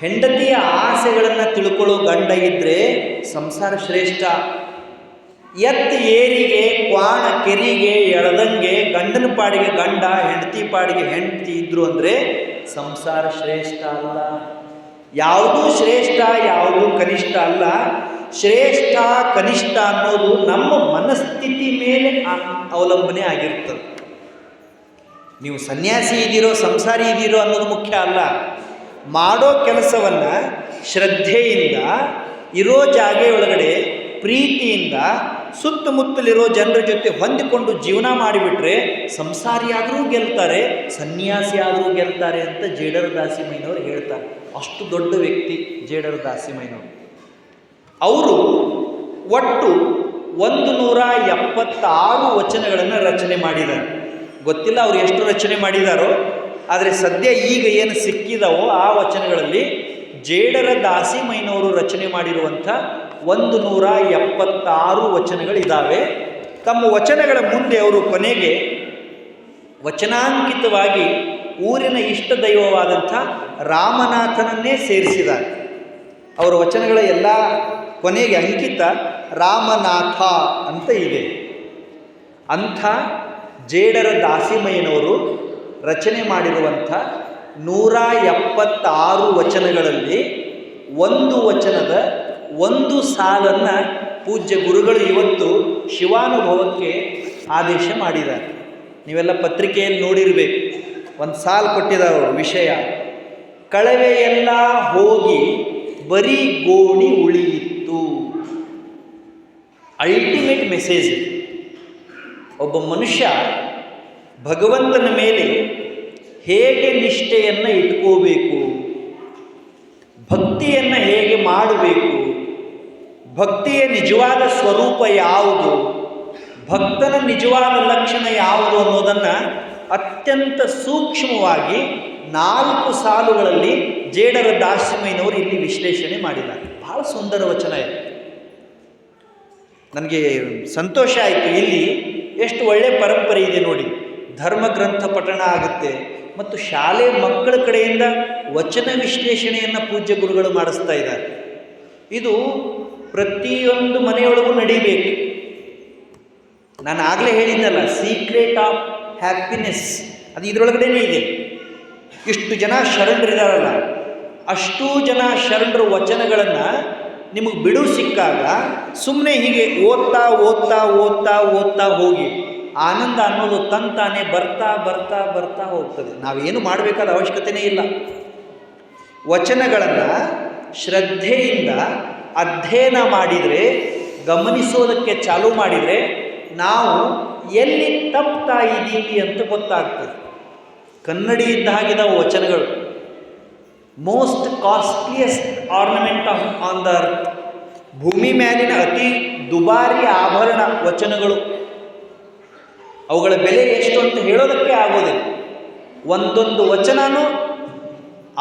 ಹೆಂಡತಿಯ ಆಸೆಗಳನ್ನು ತಿಳ್ಕೊಳ್ಳೋ ಗಂಡ ಇದ್ದರೆ ಸಂಸಾರ ಶ್ರೇಷ್ಠ. ಎತ್ತ ಏರಿಗೆ ಕ್ವಾಣ ಕೆರಿಗೆ ಎಳೆದಂಗೆ ಗಂಡನ ಪಾಡಿಗೆ ಗಂಡ, ಹೆಂಡತಿ ಪಾಡಿಗೆ ಹೆಂಡತಿ ಇದ್ರು ಅಂದರೆ ಸಂಸಾರ ಶ್ರೇಷ್ಠ ಅಲ್ಲ. ಯಾವುದೂ ಶ್ರೇಷ್ಠ, ಯಾವುದೂ ಕನಿಷ್ಠ ಅಲ್ಲ. ಶ್ರೇಷ್ಠ ಕನಿಷ್ಠ ಅನ್ನೋದು ನಮ್ಮ ಮನಸ್ಥಿತಿ ಮೇಲೆ ಅವಲಂಬನೆ ಆಗಿರ್ತದೆ. ನೀವು ಸನ್ಯಾಸಿ ಇದ್ದೀರೋ ಸಂಸಾರಿ ಇದ್ದೀರೋ ಅನ್ನೋದು ಮುಖ್ಯ ಅಲ್ಲ. ಮಾಡೋ ಕೆಲಸವನ್ನು ಶ್ರದ್ಧೆಯಿಂದ ಇರೋ ಜಾಗೆಯೊಳಗಡೆ ಪ್ರೀತಿಯಿಂದ ಸುತ್ತಮುತ್ತಲಿರೋ ಜನರ ಜೊತೆ ಹೊಂದಿಕೊಂಡು ಜೀವನ ಮಾಡಿಬಿಟ್ರೆ ಸಂಸಾರಿಯಾದರೂ ಗೆಲ್ತಾರೆ, ಸನ್ಯಾಸಿಯಾದರೂ ಗೆಲ್ತಾರೆ ಅಂತ ಜೇಡರ ದಾಸಿಮಯ್ಯನವರು ಹೇಳ್ತಾರೆ. ಅಷ್ಟು ದೊಡ್ಡ ವ್ಯಕ್ತಿ ಜೇಡರ ದಾಸಿಮಯ್ಯನವರು. ಅವರು ಒಟ್ಟು 176 ವಚನಗಳನ್ನು ರಚನೆ ಮಾಡಿದ್ದಾರೆ. ಗೊತ್ತಿಲ್ಲ ಅವರು ಎಷ್ಟು ರಚನೆ ಮಾಡಿದಾರೋ, ಆದರೆ ಸದ್ಯ ಈಗ ಏನು ಸಿಕ್ಕಿದವೋ ಆ ವಚನಗಳಲ್ಲಿ ಜೇಡರ ದಾಸಿಮಯ್ಯನವರು ರಚನೆ ಮಾಡಿರುವಂಥ 176 ವಚನಗಳಿದ್ದಾವೆ. ತಮ್ಮ ವಚನಗಳ ಮುಂದೆ ಅವರು ಕೊನೆಗೆ ವಚನಾಂಕಿತವಾಗಿ ಊರಿನ ಇಷ್ಟ ದೈವವಾದಂಥ ರಾಮನಾಥನನ್ನೇ ಸೇರಿಸಿದ್ದಾರೆ. ಅವರ ವಚನಗಳ ಎಲ್ಲ ಕೊನೆಗೆ ಅಂಕಿತ ರಾಮನಾಥ ಅಂತ ಇದೆ. ಅಂಥ ಜೇಡರ ದಾಸಿಮಯ್ಯನವರು ರಚನೆ ಮಾಡಿರುವಂಥ 176 ವಚನಗಳಲ್ಲಿ ಒಂದು ವಚನದ ಒಂದು ಸಾಲನ್ನು ಪೂಜ್ಯ ಗುರುಗಳು ಇವತ್ತು ಶಿವಾನುಭವಕ್ಕೆ ಆದೇಶ ಮಾಡಿದ್ದಾರೆ. ನೀವೆಲ್ಲ ಪತ್ರಿಕೆಯಲ್ಲಿ ನೋಡಿರಬೇಕು. ಒಂದು ಸಾಲು ಕೊಟ್ಟಿದ್ದಾರೆ ವಿಷಯ, ಕಳವೆಯೆಲ್ಲ ಹೋಗಿ ಬರೀ ಗೋಣಿ ಉಳಿಯಿತು. Ultimate message. ಒಬ್ಬ ಮನುಷ್ಯ ಭಗವಂತನ ಮೇಲೆ ಹೇಗೆ ನಿಷ್ಠೆಯನ್ನು ಇಟ್ಕೋಬೇಕು, ಭಕ್ತಿಯನ್ನು ಹೇಗೆ ಮಾಡಬೇಕು, ಭಕ್ತಿಯ ನಿಜವಾದ ಸ್ವರೂಪ ಯಾವುದು, ಭಕ್ತನ ನಿಜವಾದ ಲಕ್ಷಣ ಯಾವುದು ಅನ್ನೋದನ್ನು ಅತ್ಯಂತ ಸೂಕ್ಷ್ಮವಾಗಿ 4 ಸಾಲುಗಳಲ್ಲಿ ಜೇಡರ ದಾಸಿಮಯ್ಯನವರು ಇಲ್ಲಿ ವಿಶ್ಲೇಷಣೆ ಮಾಡಿದ್ದಾರೆ. ಬಹಳ ಸುಂದರ ವಚನ ಇದೆ. ನನಗೆ ಸಂತೋಷ ಆಯಿತು. ಇಲ್ಲಿ ಎಷ್ಟು ಒಳ್ಳೆಯ ಪರಂಪರೆ ಇದೆ ನೋಡಿ. ಧರ್ಮ ಗ್ರಂಥ ಪಠಣ ಆಗುತ್ತೆ ಮತ್ತು ಶಾಲೆ ಮಕ್ಕಳ ಕಡೆಯಿಂದ ವಚನ ವಿಶ್ಲೇಷಣೆಯನ್ನು ಪೂಜ್ಯ ಗುರುಗಳು ಮಾಡಿಸ್ತಾ ಇದ್ದಾರೆ. ಇದು ಪ್ರತಿಯೊಂದು ಮನೆಯೊಳಗೂ ನಡೀಬೇಕು. ನಾನು ಆಗಲೇ ಹೇಳಿದ್ನಲ್ಲ, ಸೀಕ್ರೆಟ್ ಆಫ್ ಹ್ಯಾಪಿನೆಸ್ ಅದು ಇದರೊಳಗಡೆನೇ ಇದೆ. ಇಷ್ಟು ಜನ ಶರಣರಿದಾರಲ್ಲ, ಅಷ್ಟೂ ಜನ ಶರಣರ ವಚನಗಳನ್ನು ನಿಮಗೆ ಬಿಡು ಸಿಕ್ಕಾಗ ಸುಮ್ಮನೆ ಹೀಗೆ ಓದ್ತಾ ಓದ್ತಾ ಓದ್ತಾ ಓದ್ತಾ ಹೋಗಿ ಆನಂದ ಅನ್ನೋದು ತಂತಾನೆ ಬರ್ತಾ ಬರ್ತಾ ಬರ್ತಾ ಹೋಗ್ತದೆ. ನಾವೇನು ಮಾಡಬೇಕಾದ ಅವಶ್ಯಕತೆಯೇ ಇಲ್ಲ. ವಚನಗಳನ್ನು ಶ್ರದ್ಧೆಯಿಂದ ಅಧ್ಯಯನ ಮಾಡಿದರೆ, ಗಮನಿಸೋದಕ್ಕೆ ಚಾಲೂ ಮಾಡಿದರೆ ನಾವು ಎಲ್ಲಿ ತಪ್ತಾ ಇದ್ದೀವಿ ಅಂತ ಗೊತ್ತಾಗ್ತದೆ. ಕನ್ನಡಿ ಇದ್ದ ಹಾಗಿದಾವೆ ವಚನಗಳು. Most costliest ornament on the earth. ಭೂಮಿ ಮೇಲಿನ ಅತಿ ದುಬಾರಿ ಆಭರಣ ವಚನಗಳು. ಅವುಗಳ ಬೆಲೆ ಎಷ್ಟು ಅಂತ ಹೇಳೋದಕ್ಕೆ ಆಗೋದಿಲ್ಲ. ಒಂದೊಂದು ವಚನನೂ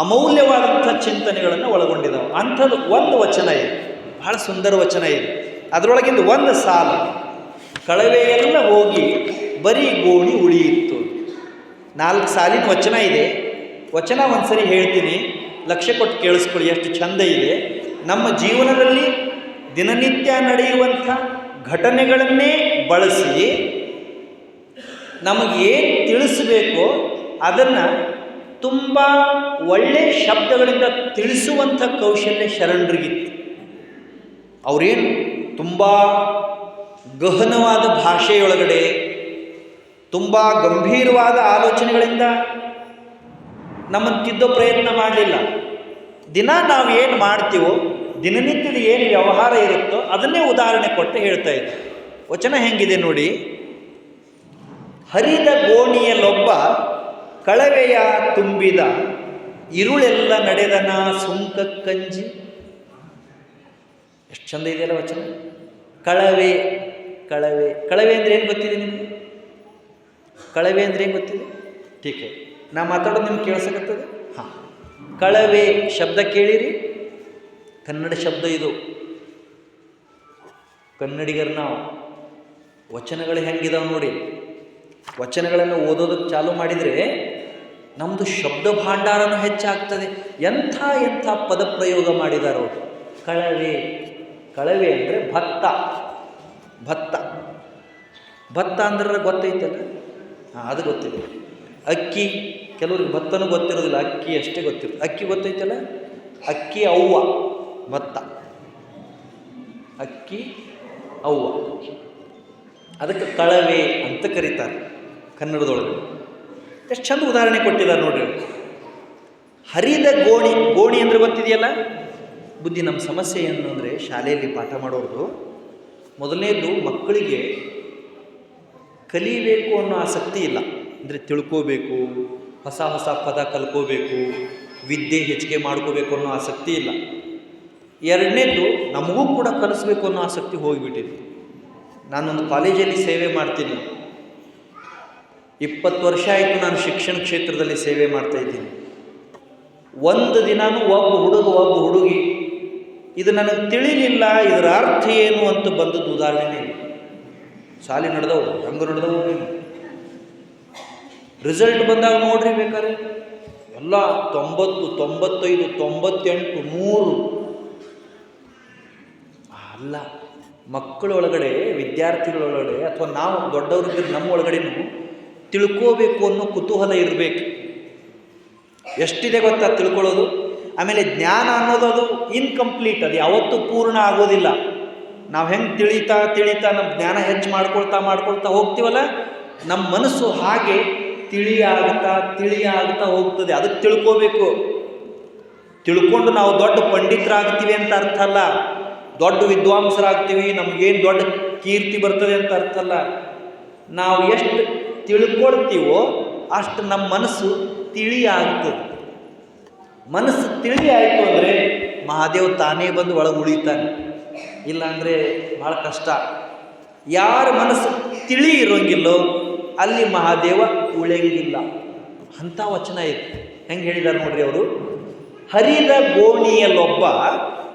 ಅಮೂಲ್ಯವಾದಂಥ ಚಿಂತನೆಗಳನ್ನು ಒಳಗೊಂಡಿದ್ದಾವೆ. ಅಂಥದ್ದು ಒಂದು ವಚನ ಇದೆ, ಬಹಳ ಸುಂದರ ವಚನ ಇದೆ. ಅದರೊಳಗಿಂದ ಒಂದು ಸಾಲು, ಕಳವೆಯೆಲ್ಲ ಹೋಗಿ ಬರೀ ಗೋಣಿ ಉಳಿಯಿತು. 4 ಸಾಲಿನ ವಚನ ಇದೆ. ವಚನ ಒಂದ್ಸರಿ ಹೇಳ್ತೀನಿ, ಲಕ್ಷ್ಯ ಕೊಟ್ಟು ಕೇಳಿಸ್ಕೊಳ್ಳಿ, ಎಷ್ಟು ಚಂದ ಇದೆ. ನಮ್ಮ ಜೀವನದಲ್ಲಿ ದಿನನಿತ್ಯ ನಡೆಯುವಂಥ ಘಟನೆಗಳನ್ನೇ ಬಳಸಿ ನಮಗೇನು ತಿಳಿಸಬೇಕೋ ಅದನ್ನು ತುಂಬ ಒಳ್ಳೆಯ ಶಬ್ದಗಳಿಂದ ತಿಳಿಸುವಂಥ ಕೌಶಲ್ಯ ಶರಣರಿಗಿತ್ತು. ಅವರೇನು ತುಂಬ ಗಹನವಾದ ಭಾಷೆಯೊಳಗಡೆ ತುಂಬ ಗಂಭೀರವಾದ ಆಲೋಚನೆಗಳಿಂದ ನಮ್ಮನ್ನು ತಿದ್ದೋ ಪ್ರಯತ್ನ ಮಾಡಲಿಲ್ಲ. ದಿನ ನಾವು ಏನು ಮಾಡ್ತೀವೋ, ದಿನನಿತ್ಯದ ಏನು ವ್ಯವಹಾರ ಇರುತ್ತೋ ಅದನ್ನೇ ಉದಾಹರಣೆ ಕೊಟ್ಟು ಹೇಳ್ತಾ ಇದ್ದೆ. ವಚನ ಹೆಂಗಿದೆ ನೋಡಿ. ಹರಿದ ಗೋಣಿಯಲ್ಲೊಬ್ಬ ಕಳವೆಯ ತುಂಬಿದ ಇರುಳೆಲ್ಲ ನಡೆದನ ಸುಂಕ ಕಂಜಿ. ಎಷ್ಟು ಚಂದ ಇದೆಯಲ್ಲ ವಚನ. ಕಳವೆ ಕಳವೆ ಕಳವೆ ಅಂದರೆ ಏನು ಗೊತ್ತಿದೆ ನಿಮಗೆ? ಕಳವೆ ಅಂದರೆ ಏನು ಗೊತ್ತಿದೆ? ಟೀಕೆ ನಾ ಮಾತಾಡೋದು ನಿಮ್ಗೆ ಕೇಳಿಸಕತ್ತದ? ಹಾಂ, ಕಳವೆ ಶಬ್ದ ಕೇಳಿರಿ, ಕನ್ನಡ ಶಬ್ದ ಇದು. ಕನ್ನಡಿಗರು ನಾವು. ವಚನಗಳು ಹೆಂಗಿದಾವೆ ನೋಡಿ. ವಚನಗಳನ್ನು ಓದೋದಕ್ಕೆ ಚಾಲೂ ಮಾಡಿದರೆ ನಮ್ಮದು ಶಬ್ದ ಭಾಂಡಾರನೂ ಹೆಚ್ಚಾಗ್ತದೆ. ಎಂಥ ಎಂಥ ಪದಪ್ರಯೋಗ ಮಾಡಿದಾರೋ. ಕಳವೆ ಕಳವೆ ಅಂದರೆ ಭತ್ತ. ಭತ್ತ ಭತ್ತ ಅಂದ್ರೆ ಗೊತ್ತೈತಲ್ಲ? ಹಾಂ, ಅದು ಗೊತ್ತಿದೆ. ಅಕ್ಕಿ, ಕೆಲವ್ರಿಗೆ ಭತ್ತನೂ ಗೊತ್ತಿರೋದಿಲ್ಲ, ಅಕ್ಕಿ ಅಷ್ಟೇ ಗೊತ್ತಿರುತ್ತೆ. ಅಕ್ಕಿ ಗೊತ್ತೈತಲ್ಲ? ಅಕ್ಕಿ ಅವ್ವ ಭತ್ತ, ಅಕ್ಕಿ ಅವ್ವ. ಅದಕ್ಕೆ ಕಳವೆ ಅಂತ ಕರೀತಾರೆ ಕನ್ನಡದೊಳಗೆ. ಎಷ್ಟು ಚಂದ ಉದಾಹರಣೆ ಕೊಟ್ಟಿದ್ದಾರೆ ನೋಡ್ರಿ. ಹರಿದ ಗೋಣಿ, ಗೋಣಿ ಅಂದರೆ ಗೊತ್ತಿದೆಯಲ್ಲ ಬುದ್ಧಿ. ನಮ್ಮ ಸಮಸ್ಯೆ ಏನು ಅಂದರೆ ಶಾಲೆಯಲ್ಲಿ ಪಾಠ ಮಾಡೋದು ಮೊದಲನೇದು ಮಕ್ಕಳಿಗೆ ಕಲಿಬೇಕು ಅನ್ನೋ ಆಸಕ್ತಿ ಇಲ್ಲ. ಅಂದರೆ ತಿಳ್ಕೋಬೇಕು, ಹೊಸ ಹೊಸ ಪದ ಕಲ್ಕೋಬೇಕು, ವಿದ್ಯೆ ಹೆಚ್ಚಿಗೆ ಮಾಡ್ಕೋಬೇಕು ಅನ್ನೋ ಆಸಕ್ತಿ ಇಲ್ಲ. ಎರಡನೇದು ನಮಗೂ ಕೂಡ ಕಲಿಸ್ಬೇಕು ಅನ್ನೋ ಆಸಕ್ತಿ ಹೋಗಿಬಿಟ್ಟಿದೆ. ನಾನೊಂದು ಕಾಲೇಜಲ್ಲಿ ಸೇವೆ ಮಾಡ್ತೀನಿ, 20 ವರ್ಷ ಆಯಿತು ನಾನು ಶಿಕ್ಷಣ ಕ್ಷೇತ್ರದಲ್ಲಿ ಸೇವೆ ಮಾಡ್ತಾಯಿದ್ದೀನಿ. ಒಂದು ದಿನಾನೂ ಒಬ್ಬ ಹುಡುಗಿ ಇದು ನನಗೆ ತಿಳಿಲಿಲ್ಲ, ಇದರ ಅರ್ಥ ಏನು ಅಂತ ಬಂದದ್ದು ಉದಾಹರಣೆ ಇಲ್ಲ. ಶಾಲೆ ನಡೆದವು, ಹಂಗೆ ನಡೆದವು. ರಿಸಲ್ಟ್ ಬಂದಾಗ ನೋಡ್ರಿ ಬೇಕಾದ್ರೆ ಎಲ್ಲ 90, 95, 98, 100 ಅಲ್ಲ. ಮಕ್ಕಳೊಳಗಡೆ, ವಿದ್ಯಾರ್ಥಿಗಳೊಳಗಡೆ ಅಥವಾ ನಾವು ದೊಡ್ಡವ್ರಿದ್ರೆ ನಮ್ಮ ಒಳಗಡೆನೂ ತಿಳ್ಕೋಬೇಕು ಅನ್ನೋ ಕುತೂಹಲ ಇರಬೇಕು. ಎಷ್ಟಿದೆ ಗೊತ್ತಾ ತಿಳ್ಕೊಳ್ಳೋದು. ಆಮೇಲೆ ಜ್ಞಾನ ಅನ್ನೋದು ಅದು ಇನ್ಕಂಪ್ಲೀಟ್, ಅದು ಯಾವತ್ತೂ ಪೂರ್ಣ ಆಗೋದಿಲ್ಲ. ನಾವು ಹೆಂಗೆ ತಿಳಿತಾ ನಮ್ಮ ಜ್ಞಾನ ಹೆಚ್ಚು ಮಾಡ್ಕೊಳ್ತಾ ಹೋಗ್ತೀವಲ್ಲ, ನಮ್ಮ ಮನಸ್ಸು ಹಾಗೆ ತಿಳಿಯಾಗ್ತಾ ಹೋಗ್ತದೆ. ಅದಕ್ಕೆ ತಿಳ್ಕೋಬೇಕು. ತಿಳ್ಕೊಂಡು ನಾವು ದೊಡ್ಡ ಪಂಡಿತರಾಗ್ತೀವಿ ಅಂತ ಅರ್ಥ ಅಲ್ಲ, ದೊಡ್ಡ ವಿದ್ವಾಂಸರಾಗ್ತೀವಿ, ನಮಗೇನು ದೊಡ್ಡ ಕೀರ್ತಿ ಬರ್ತದೆ ಅಂತ ಅರ್ಥ ಅಲ್ಲ. ನಾವು ಎಷ್ಟು ತಿಳ್ಕೊಳ್ತೀವೋ ಅಷ್ಟು ನಮ್ಮ ಮನಸ್ಸು ತಿಳಿಯಾಗ್ತದೆ. ಮನಸ್ಸು ತಿಳಿ ಆಯಿತು ಅಂದರೆ ಮಹಾದೇವ್ ತಾನೇ ಬಂದು ಒಳಗೆ ಉಳಿತಾನೆ. ಇಲ್ಲಾಂದರೆ ಭಾಳ ಕಷ್ಟ. ಯಾರ ಮನಸ್ಸು ತಿಳಿ ಇರೋಂಗಿಲ್ಲೋ ಅಲ್ಲಿ ಮಹಾದೇವ ಉಳಿಯಂಗಿಲ್ಲ. ಅಂಥ ವಚನ ಇದೆ. ಹೆಂಗೆ ಹೇಳಿದ್ದಾರೆ ನೋಡ್ರಿ ಅವರು. ಹರಿದ ಗೋಣಿಯಲ್ಲೊಬ್ಬ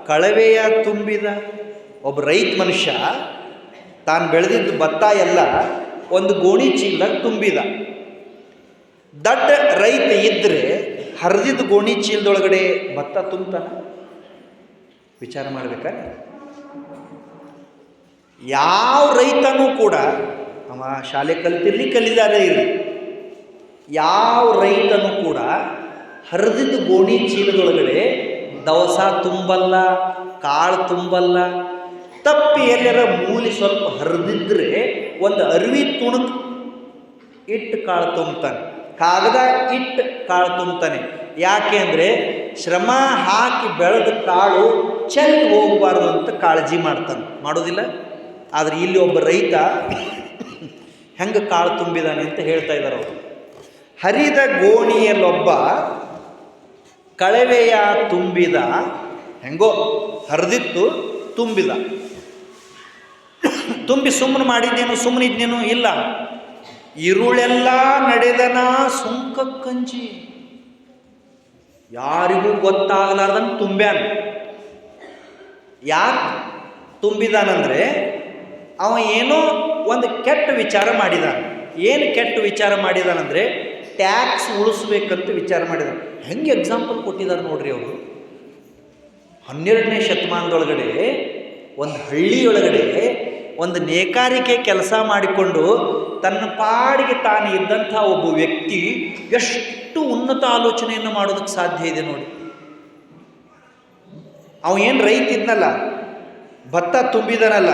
ಕಳವೆಯ ತುಂಬಿದ. ಒಬ್ಬ ರೈತ ಮನುಷ್ಯ ತಾನು ಬೆಳೆದಿದ್ದು ಭತ್ತ ಎಲ್ಲ ಒಂದು ಗೋಣಿ ಚೀಲದಾಗ ತುಂಬಿದ. ದಡ್ಡ ರೈತ ಇದ್ದರೆ ಹರಿದಿದ್ದ ಗೋಣಿ ಚೀಲದೊಳಗಡೆ ಭತ್ತ ತುಂಬ್ತಾನ? ವಿಚಾರ ಮಾಡ್ಬೇಕಾದ್ರೆ ಯಾವ ರೈತನೂ ಕೂಡ, ಅವ ಶಾಲೆ ಕಲಿದಾರೆ ಇರಲಿ, ಯಾವ ರೈತನೂ ಕೂಡ ಹರಿದಿದ್ದ ಗೋಣಿ ಚೀಲದೊಳಗಡೆ ದವಸ ತುಂಬಲ್ಲ, ಕಾಳು ತುಂಬಲ್ಲ. ತಪ್ಪಿ ಎಲ್ಲರ ಮೂಲಿ ಸ್ವಲ್ಪ ಹರಿದಿದ್ರೆ ಒಂದು ಅರಿವಿ ತುಣುಕ್ ಇಟ್ಟು ಕಾಳು ತುಂಬ್ತಾನೆ, ಕಾಗದ ಇಟ್ಟು ಕಾಳು ತುಂಬ್ತಾನೆ. ಯಾಕೆ ಅಂದರೆ ಶ್ರಮ ಹಾಕಿ ಬೆಳೆದ ಕಾಳು ಚೆಲ್ಲಿ ಹೋಗಬಾರ್ದು ಅಂತ ಕಾಳಜಿ ಮಾಡ್ತಾನೆ, ಮಾಡೋದಿಲ್ಲ. ಆದರೆ ಇಲ್ಲಿ ಒಬ್ಬ ರೈತ ಹೆಂಗೆ ಕಾಳು ತುಂಬಿದಾನೆ ಅಂತ ಹೇಳ್ತಾ ಇದ್ದಾರೆ ಅವರು. ಹರಿದ ಗೋಣಿಯಲ್ಲೊಬ್ಬ ಕಳವೆಯ ತುಂಬಿದ. ಹೆಂಗೋ ಹರಿದಿತ್ತು, ತುಂಬಿದ. ತುಂಬಿ ಸುಮ್ಮನೆ ಮಾಡಿದ್ದೇನು, ಸುಮ್ಮನಿದ್ದೇನು ಇಲ್ಲ. ಇರುಳೆಲ್ಲ ನಡೆದನ ಸುಂಕ ಕಂಜಿ. ಯಾರಿಗೂ ಗೊತ್ತಾಗಲಾರ್ದಂಗೆ ತುಂಬ್ಯಾನ. ಯಾಕೆ ತುಂಬಿದಾನಂದರೆ ಅವ ಏನೋ ಒಂದು ಕೆಟ್ಟ ವಿಚಾರ ಮಾಡಿದಾನ. ಏನು ಕೆಟ್ಟ ವಿಚಾರ ಮಾಡಿದಾನಂದರೆ ಟ್ಯಾಕ್ಸ್ ಉಳಿಸ್ಬೇಕಂತ ವಿಚಾರ ಮಾಡಿದಾನೆ. ಹೆಂಗೆ ಎಕ್ಸಾಂಪಲ್ ಕೊಟ್ಟಿದ್ದಾರೆ ನೋಡ್ರಿ ಅವರು. 12ನೇ ಶತಮಾನದೊಳಗಡೆ ಒಂದು ಹಳ್ಳಿಯೊಳಗಡೆ ಒಂದು ನೇಕಾರಿಕೆ ಕೆಲಸ ಮಾಡಿಕೊಂಡು ತನ್ನ ಪಾಡಿಗೆ ತಾನು ಇದ್ದಂಥ ಒಬ್ಬ ವ್ಯಕ್ತಿ ಎಷ್ಟು ಉನ್ನತ ಆಲೋಚನೆಯನ್ನು ಮಾಡೋದಕ್ಕೆ ಸಾಧ್ಯ ಇದೆ ನೋಡಿ. ಅವ ಏನು ರೈತ ಇದ್ನಲ್ಲ, ಭತ್ತ ತುಂಬಿದನಲ್ಲ,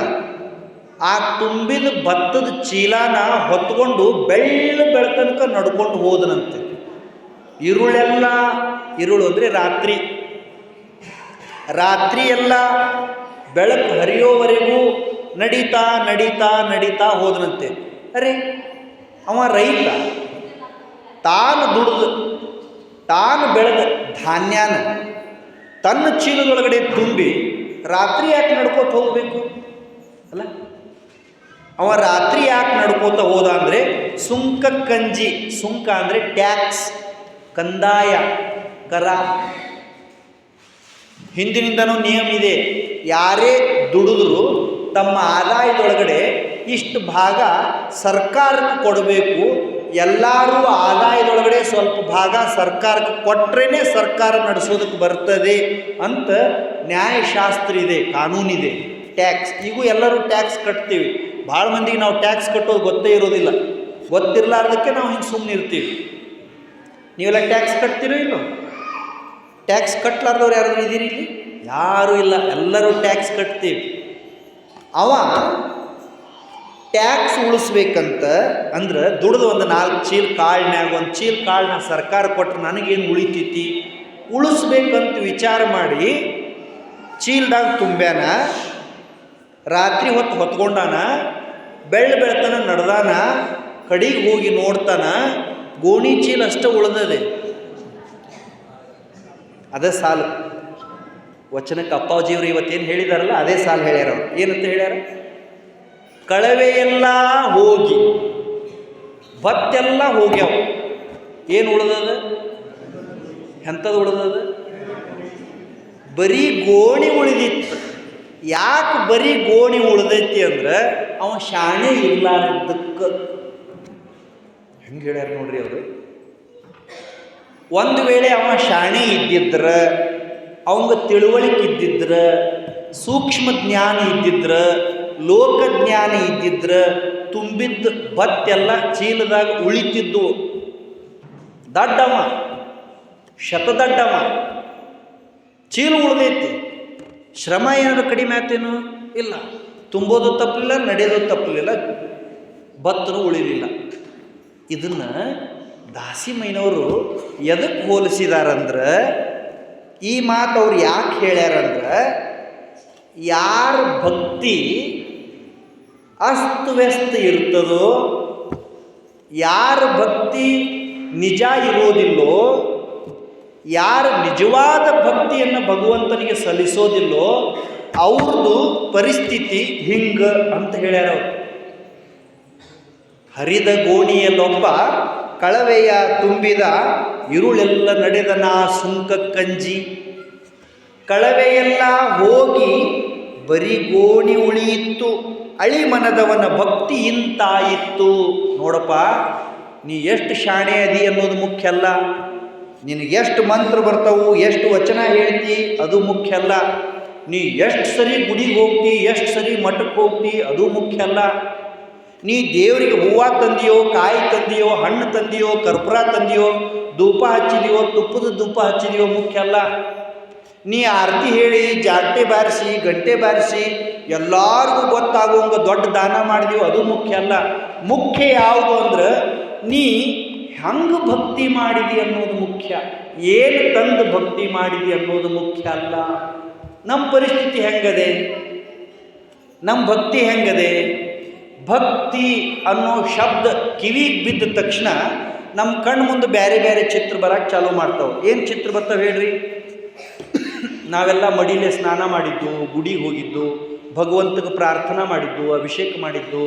ಆ ತುಂಬಿದ ಭತ್ತದ ಚೀಲಾನ ಹೊತ್ಕೊಂಡು ಬೆಳತನಕ ನಡ್ಕೊಂಡು ಹೋದನಂತೆ. ಇರುಳು ಅಂದರೆ ರಾತ್ರಿ ಎಲ್ಲ ಬೆಳಕು ಹರಿಯೋವರೆಗೂ ನಡೀತಾ ಹೋದನಂತೆ. ಅರೆ, ಅವ ರೈತ ತಾನು ದುಡಿದು ತಾನು ಬೆಳೆದ ಧಾನ್ಯನ ತನ್ನ ಚೀಲದೊಳಗಡೆ ತುಂಬಿ ರಾತ್ರಿ ಯಾಕೆ ನಡ್ಕೋತ ಹೋಗಬೇಕು ಅಲ್ಲ? ಅವ ರಾತ್ರಿ ಯಾಕೆ ನಡ್ಕೋತ ಹೋದ ಅಂದರೆ ಸುಂಕ ಕಂಜಿ. ಸುಂಕ ಅಂದರೆ ಟ್ಯಾಕ್ಸ್, ಕಂದಾಯ, ಕರ. ಹಿಂದಿನಿಂದನೂ ನಿಯಮ ಇದೆ, ಯಾರೇ ದುಡಿದ್ರು ತಮ್ಮ ಆದಾಯದೊಳಗಡೆ ಇಷ್ಟು ಭಾಗ ಸರ್ಕಾರಕ್ಕೆ ಕೊಡಬೇಕು. ಎಲ್ಲರೂ ಆದಾಯದೊಳಗಡೆ ಸ್ವಲ್ಪ ಭಾಗ ಸರ್ಕಾರಕ್ಕೆ ಕೊಟ್ಟರೆ ಸರ್ಕಾರ ನಡೆಸೋದಕ್ಕೆ ಬರ್ತದೆ ಅಂತ ನ್ಯಾಯಶಾಸ್ತ್ರ ಇದೆ, ಕಾನೂನಿದೆ. ಟ್ಯಾಕ್ಸ್, ಈಗೂ ಎಲ್ಲರೂ ಟ್ಯಾಕ್ಸ್ ಕಟ್ತೀವಿ. ಭಾಳ ಮಂದಿಗೆ ನಾವು ಟ್ಯಾಕ್ಸ್ ಕಟ್ಟೋದು ಗೊತ್ತೇ ಇರೋದಿಲ್ಲ. ಗೊತ್ತಿರಲಾರ್ದಕ್ಕೆ ನಾವು ಹಿಂಗೆ ಸುಮ್ಮನೆ ಇರ್ತೀವಿ. ನೀವೆಲ್ಲ ಟ್ಯಾಕ್ಸ್ ಕಟ್ತೀರೋ ಇಲ್ಲೋ? ಟ್ಯಾಕ್ಸ್ ಕಟ್ಟಲಾರ್ದವ್ರು ಯಾರಾದರೂ ಇದ್ದೀರಿ ಇಲ್ಲಿ? ಯಾರೂ ಇಲ್ಲ, ಎಲ್ಲರೂ ಟ್ಯಾಕ್ಸ್ ಕಟ್ತೀವಿ. ಅವ ಟ್ಯಾಕ್ಸ್ ಉಳಿಸ್ಬೇಕಂತ ಅಂದ್ರೆ ದುಡ್ದು ಒಂದು 4 ಚೀಲ ಕಾಳಿನ್ಯಾಗ ಒಂದು ಚೀಲ ಕಾಳನ್ನ ಸರ್ಕಾರ ಕೊಟ್ಟರೆ ನನಗೇನು ಉಳಿತೈತಿ, ಉಳಿಸ್ಬೇಕಂತ ವಿಚಾರ ಮಾಡಿ ಚೀಲದಾಗ ತುಂಬ್ಯಾನ, ರಾತ್ರಿ ಹೊತ್ತು ಹೊತ್ಕೊಂಡಾನ, ಬೆಳ್ತನ ನಡೆದಾನ, ಕಡೆಗೆ ಹೋಗಿ ನೋಡ್ತಾನ, ಗೋಣಿ ಚೀಲ ಅಷ್ಟೇ ಉಳಿದದೆ. ಅದೇ ಸಾಲು ವಚನಕ್ಕೆ ಅಪ್ಪಾಜಿಯವರು ಇವತ್ತೇನು ಹೇಳಿದಾರಲ್ಲ ಅದೇ ಸಾಲು ಹೇಳ್ಯಾರ. ಅವ್ರು ಏನಂತ ಹೇಳ್ಯಾರ? ಕಳವೆಯೆಲ್ಲ ಹೋಗಿ ಭತ್ತೆಲ್ಲ ಹೋಗ್ಯಾವ, ಏನು ಉಳಿದದ? ಎಂಥದ್ದು ಉಳಿದದ? ಬರೀ ಗೋಣಿ ಉಳಿದಿತ್ತು. ಯಾಕೆ ಬರೀ ಗೋಣಿ ಉಳಿದೈತಿ ಅಂದ್ರೆ ಅವ ಶಾಣೆ ಇರ್ಲಾರ್ದಕ್ಕೆ. ಹೆಂಗೆ ಹೇಳ್ಯಾರ ನೋಡ್ರಿ ಅವರು. ಒಂದು ವೇಳೆ ಅವ ಶಾಣೆ ಇದ್ದಿದ್ರ, ಅವಂಗ ತಿಳುವಳಿಕೆ ಇದ್ದಿದ್ರ, ಸೂಕ್ಷ್ಮ ಜ್ಞಾನ ಇದ್ದಿದ್ರ, ಲೋಕಜ್ಞಾನ ಇದ್ದಿದ್ರ ತುಂಬಿದ್ದ ಭತ್ತೆಲ್ಲ ಚೀಲದಾಗ ಉಳಿತಿದ್ದು. ದಡ್ಡವ, ಶತದಡ್ಡವ, ಚೀಲ ಉಳಿದೈತಿ. ಶ್ರಮ ಏನಾದ್ರು ಕಡಿಮೆ ಆಯ್ತೇನು? ಇಲ್ಲ. ತುಂಬೋದು ತಪ್ಪಲಿಲ್ಲ, ನಡೆಯೋದು ತಪ್ಪಲಿಲ್ಲ, ಭತ್ತನೂ ಉಳಿಲಿಲ್ಲ. ಇದನ್ನು ದಾಸಿಮಯ್ಯನವರು ಎದಕ್ಕೆ ಹೋಲಿಸಿದಾರಂದ್ರೆ, ಈ ಮಾತು ಅವ್ರು ಯಾಕೆ ಹೇಳ್ಯಾರಂದ್ರೆ, ಯಾರ ಭಕ್ತಿ ಅಸ್ತವ್ಯಸ್ತ ಇರ್ತದೋ, ಯಾರ ಭಕ್ತಿ ನಿಜ ಇರೋದಿಲ್ಲೋ, ಯಾರು ನಿಜವಾದ ಭಕ್ತಿಯನ್ನು ಭಗವಂತನಿಗೆ ಸಲ್ಲಿಸೋದಿಲ್ಲೋ ಅವ್ರದ್ದು ಪರಿಸ್ಥಿತಿ ಹಿಂಗ ಅಂತ ಹೇಳ್ಯಾರ ಅವರು. ಹರಿದ ಗೋಣಿಯಲ್ಲೊಬ್ಬ ಕಳವೆಯ ತುಂಬಿದ ಇರುಳೆಲ್ಲ ನಡೆದನ ಸುಂಕ ಕಂಜಿ, ಕಳವೆಯೆಲ್ಲ ಹೋಗಿ ಬರೀ ಗೋಣಿ ಉಳಿಯಿತ್ತು, ಅಳಿಮನದವನ ಭಕ್ತಿ ಇಂತಾಯಿತ್ತು. ನೋಡಪ್ಪ, ನೀ ಎಷ್ಟು ಶಾಣೆ ಅದಿ ಅನ್ನೋದು ಮುಖ್ಯ ಅಲ್ಲ, ನಿನಗೆ ಎಷ್ಟು ಮಂತ್ರ ಬರ್ತಾವು, ಎಷ್ಟು ವಚನ ಹೇಳ್ತಿ ಅದು ಮುಖ್ಯ ಅಲ್ಲ, ನೀ ಎಷ್ಟು ಸರಿ ಗುಡಿಗೆ ಹೋಗ್ತಿ, ಎಷ್ಟು ಸರಿ ಮಠಕ್ಕೆ ಹೋಗ್ತಿ ಅದು ಮುಖ್ಯ ಅಲ್ಲ, ನೀ ದೇವರಿಗೆ ಹೂವು ತಂದಿಯೋ, ಕಾಯಿ ತಂದಿಯೋ, ಹಣ್ಣು ತಂದಿಯೋ, ಕರ್ಪೂರ ತಂದಿಯೋ, ಧೂಪ ಹಚ್ಚಿದೆಯೋ, ತುಪ್ಪದ ಧೂಪ ಹಚ್ಚಿದೆಯೋ ಮುಖ್ಯ ಅಲ್ಲ, ನೀ ಆರತಿ ಹೇಳಿ, ಜಾಗಟೆ ಬಾರಿಸಿ, ಗಂಟೆ ಬಾರಿಸಿ ಎಲ್ಲರಿಗೂ ಗೊತ್ತಾಗುವಂಗ ದೊಡ್ಡ ದಾನ ಮಾಡಿದೆಯೋ ಅದು ಮುಖ್ಯ ಅಲ್ಲ. ಮುಖ್ಯ ಯಾವುದು ಅಂದ್ರೆ ನೀ ಹೆಂಗೆ ಭಕ್ತಿ ಮಾಡಿದಿ ಅನ್ನೋದು ಮುಖ್ಯ, ಏನು ತಂದು ಭಕ್ತಿ ಮಾಡಿದಿ ಅನ್ನೋದು ಮುಖ್ಯ ಅಲ್ಲ. ನಮ್ಮ ಪರಿಸ್ಥಿತಿ ಹೆಂಗದೆ, ನಮ್ಮ ಭಕ್ತಿ ಹೆಂಗದೆ? ಭಕ್ತಿ ಅನ್ನೋ ಶಬ್ದ ಕಿವಿಗೆ ಬಿದ್ದ ತಕ್ಷಣ ನಮ್ಮ ಕಣ್ಣು ಮುಂದೆ ಬೇರೆ ಬೇರೆ ಚಿತ್ರ ಬರಕ್ಕೆ ಚಾಲೂ ಮಾಡ್ತಾವೆ. ಏನು ಚಿತ್ರ ಬರ್ತಾವೆ ಹೇಳ್ರಿ? ನಾವೆಲ್ಲ ಮಡಿಲೇ ಸ್ನಾನ ಮಾಡಿದ್ದು, ಗುಡಿಗೆ ಹೋಗಿದ್ದು, ಭಗವಂತಗೆ ಪ್ರಾರ್ಥನಾ ಮಾಡಿದ್ದು, ಅಭಿಷೇಕ ಮಾಡಿದ್ದು,